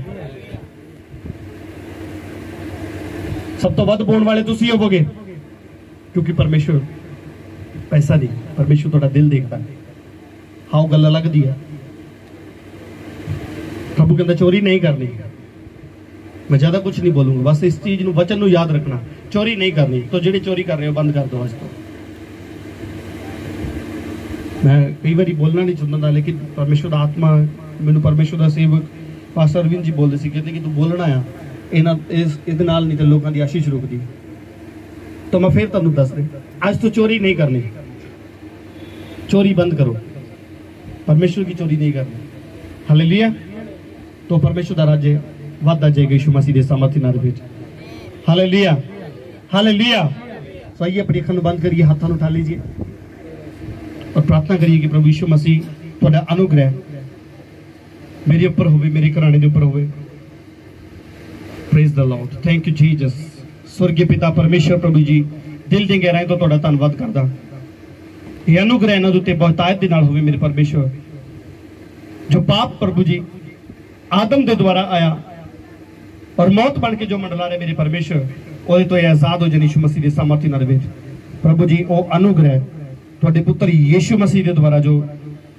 सब तो वध बोण वाले तुसी होवोगे, क्योंकि परमेश्वर पैसा नहीं, परमेश्वर तुहाडा दिल देखदा है। हाओ गल लगदी है। प्रभु कहता चोरी नहीं करनी। मैं ज्यादा कुछ नहीं बोलूंगा, बस इस चीज वचन याद रखना, चोरी नहीं करनी। तो जेडे चोरी कर रहे हो बंद कर दो आज तो। मैं कई बार बोलना नहीं चाहता था, लेकिन परमेश्वर का आत्मा मैनू परमेश्वर का सेवक पास्टर अरविंद जी बोलते सी, कहते कि तू बोलना आ इस नाल नहीं तो लोगों की आशीष रुकती। तो मैं फिर तुहानू दस दे, आज तो चोरी नहीं करनी, चोरी बंद करो, परमेश्वर की चोरी नहीं करनी। हालेलुया। तो परमेश्वर का राज्य वादा जाएगा यीशु मसीह के सामर्थ्य नाल विच। हालेलुया। हालेलुया। तो आइए अपनी अखां बंद करिए, हाथों उठा लीजिए और प्रार्थना करिए कि प्रभु यीशु मसीह तुहाडा अनुग्रह मेरे ऊपर होवे, मेरे घराने के ऊपर होवे। Praise the Lord. Thank you Jesus. स्वर्गीय पिता परमेश्वर प्रभु जी, दिल दी गहराई तो तुहाडा धन्नवाद करदा। ये अनुग्रह इन्हां दे उत्ते बहुतायत दे नाल होवे मेरे परमेश्वर। जो पाप प्रभु जी आदम के द्वारा आया और मौत बन के जो मंडला रहे मेरे परमेश्वर, वो तो आजाद हो जाए यीशु मसीह के सामर्थ्य नाल विच। प्रभु जी वो अनुग्रह तुहाडे पुत्र यीशु मसीह के द्वारा जो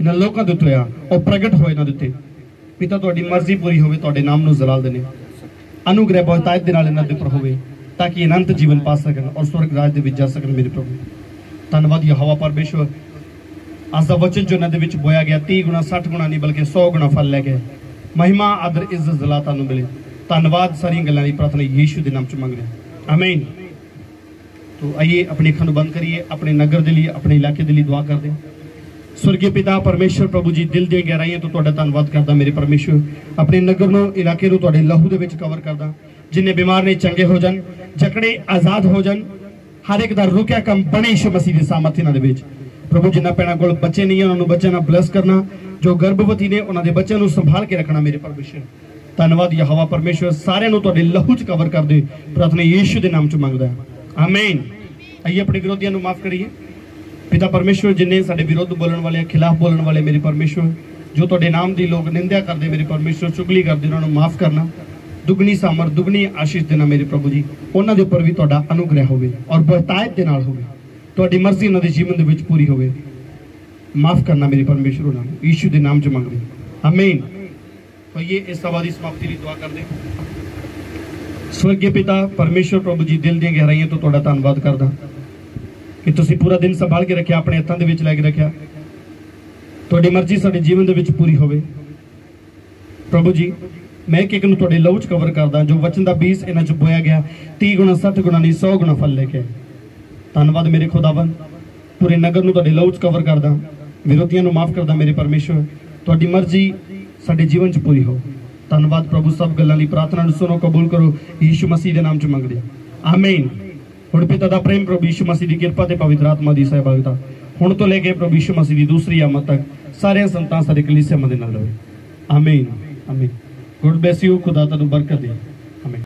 इन्हां लोकां दे उत्ते आ वो प्रगट होए इन्हां दे उत्ते। पिता तुहाडी मर्जी पूरी होवे, तुहाडे नाम नूं जलाल देने अनुग्रह बहुतायत दे नाल इन्हां दे उपर होवे, ताकि अनंत जीवन पा सकन और स्वर्ग राज दे विच जा सकन मेरे प्रभु। धन्नवाद यहोवा परमेश्वर। अज दा वचन जो इन्हां दे विच बोया गया 30 गुणा 60 गुणा नहीं बल्कि 100 गुणा फल लै गए। महिमा आदर इज्जत जला तुहानूं मिले। धन्नवाद। सारी गल्लां दी प्रार्थना यीशु दे नाम च मंग रहे हैं, आमीन। तो आइए अपनी अखां नूं बंद करिए, अपने नगर के लिए, अपने इलाके के लिए दुआ कर दें। स्वर्गीय पिता परमेश्वर प्रभु जी, दिल दी गहराइयां तो तुहाडा धन्नवाद करदा मेरे परमेश्वर। अपने नगर नूं इलाके नूं तुहाडे लहू दे विच कवर करदा। जिन्ने बीमार ने चंगे हो जान, जकड़े आजाद हो जान, हर एक दा रुकिया काम बने यीशु मसीह दे सामर्थ्य नाल विच। प्रभु जिन्ना भैणां कोल बच्चे नहीं है उन्हां नूं बच्चें नाल ब्लेस करना, जो गर्भवती ने उन्हां दे बच्चों नूं संभाल के रखना मेरे परमेश्वर। धन्नवाद यहोवा परमेश्वर। सारिਆਂ ਨੂੰ ਤੁਹਾਡੇ लहू च कवर कर दे, प्रार्थना यीशु के नाम च मंगदा है, आमीन। आइए अपने विरोधियों को माफ करिए। पिता परमेश्वर जिन्हें साडे विरोध बोलने वाले, खिलाफ बोलने वाले मेरे परमेश्वर, जो तुहाडे नाम की लोग निंदा करते मेरे परमेश्वर, चुगली करते, उन्होंने माफ करना, दुगनी सामर्थ दुगनी आशीष देना मेरे प्रभु जी। उन्हां दे उपर भी तुहाडा अनुग्रह होवे और बहुतायत दे नाल होवे, तुहाडी मर्जी उन्हां दे जीवन दे विच पूरी होवे। माफ करना मेरे परमेश्वर, उन्हां नूं यीशु दे नाम च मंगदे, आमीन। तो ये इस सभा की समाप्ति की दुआ कर दे। स्वर्गीय पिता परमेश्वर प्रभु जी, दिल दी गहराइयां तो तुहाडा धन्नवाद करदा कि तुसीं पूरा दिन संभाल के रखिया, अपने हत्थां दे विच लै के रखिया। तुहाडी मर्जी साडे जीवन दे विच पूरी होवे प्रभु जी। मैं एक नूं तुहाडे लहू च कवर करदा, जो वचन दा बीज इन्हां च बोया गया 30 गुणा 60 गुणा नहीं 100 गुणा फल लेके। धन्नवाद मेरे खुदावन। पूरे नगर नूं तुहाडे लहू च कवर करदा, विरोधियों नूं माफ करदा मेरे परमेश्वर। तुहाडी मर्जी साडे जीवन च पूरी हो। धन्नवाद प्रभु। सब गल्लां लई प्रार्थना नूं सुनो, कबूल करो, यीशु मसीह दे नाम च मंगदे, आमीन। हुण पिता दा प्रेम, प्रभु यीशु मसीह दी किरपा ते पवित्र आत्मा दी सहभागिता हुण तो लेके प्रभु यीशु मसीह दी दूसरी आमद तक सारे संतां सारे कलीसिया दे नाल रहे, आमीन, आमीन। God bless you. खुदा तुहानूं बरकत दे, आमीन।